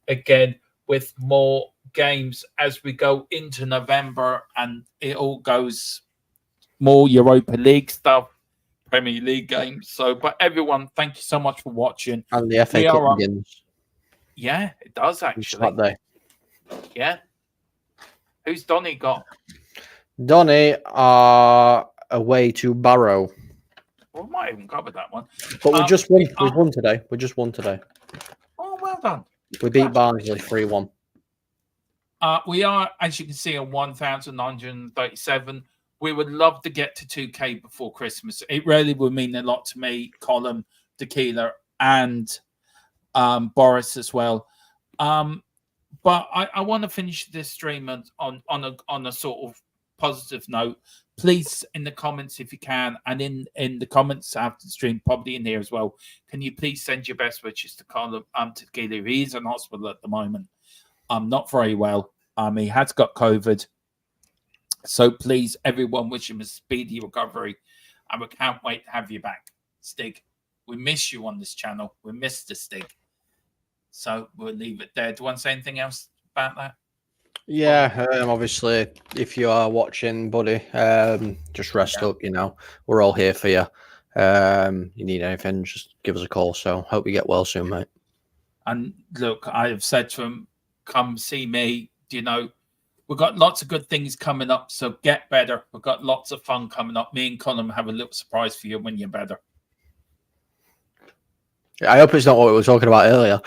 again with more games as we go into November, and it all goes more Europa League stuff, Premier League games. So, but everyone, thank you so much for watching. And the FA Cup begins. Yeah, it does actually. Saturday. Yeah. Who's Donny got? Donny are away to Barrow. Well, we might even cover that one. But we just won. We've won today. We just won today. Oh, well done. We beat Barnsley 3-1. We are, as you can see, on 1,937. We would love to get to 2K before Christmas. It really would mean a lot to me, Colin, Tequila, and Boris as well. But I want to finish this stream on a sort of positive note. Please, in the comments, if you can, and in the comments after the stream, probably in here as well, can you please send your best wishes to Colin Tequila? He's in hospital at the moment. Not very well. He has got COVID. So please, everyone, wish him a speedy recovery, and we can't wait to have you back, Stig. We miss you on this channel. We miss the Stig. So we'll leave it there. Do you want to say anything else about that? Yeah, obviously, if you are watching, buddy, just rest up. You know, we're all here for you. You need anything, just give us a call. So hope you get well soon, mate. And look, I have said to him, come see me. You know, we've got lots of good things coming up, so get better. We've got lots of fun coming up. Me and Colin have a little surprise for you when you're better. I hope it's not what we were talking about earlier.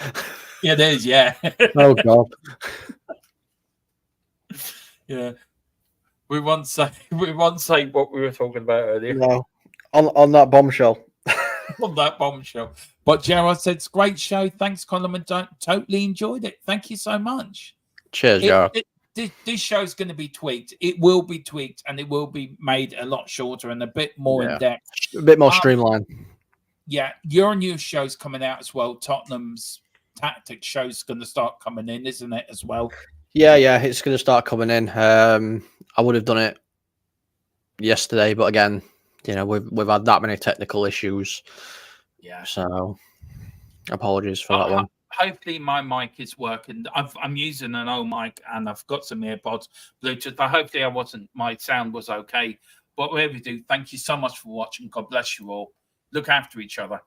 Yeah, it is, yeah. Oh, God. Yeah. We won't say what we were talking about earlier. No. On that bombshell. On that bombshell. But Gerard said, it's a great show. Thanks, Colin. Totally enjoyed it. Thank you so much. Cheers, Gerard. This show's going to be tweaked. It will be tweaked, and it will be made a lot shorter and a bit more in depth. A bit more streamlined. Yeah, your new show's coming out as well. Tottenham's Tactics show's going to start coming in, isn't it, as well? Yeah, it's going to start coming in. I would have done it yesterday, but again, you know, we've had that many technical issues. Yeah. So apologies for that one. Hopefully my mic is working. I'm using an old mic and I've got some earpods, Bluetooth. But hopefully my sound was okay. But whatever you do, thank you so much for watching. God bless you all. Look after each other.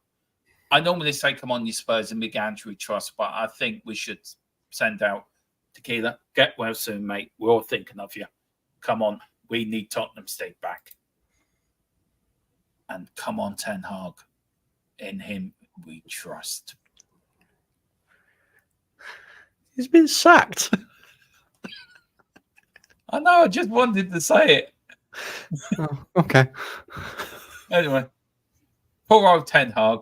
I normally say, come on, you Spurs, and big Andrew trust, but I think we should send out Tequila. Get well soon, mate. We're all thinking of you. Come on. We need Tottenham State back. And come on, Ten Hag. In him we trust. He's been sacked. I know, I just wanted to say it. Oh, okay. Anyway, poor old Ten Hag.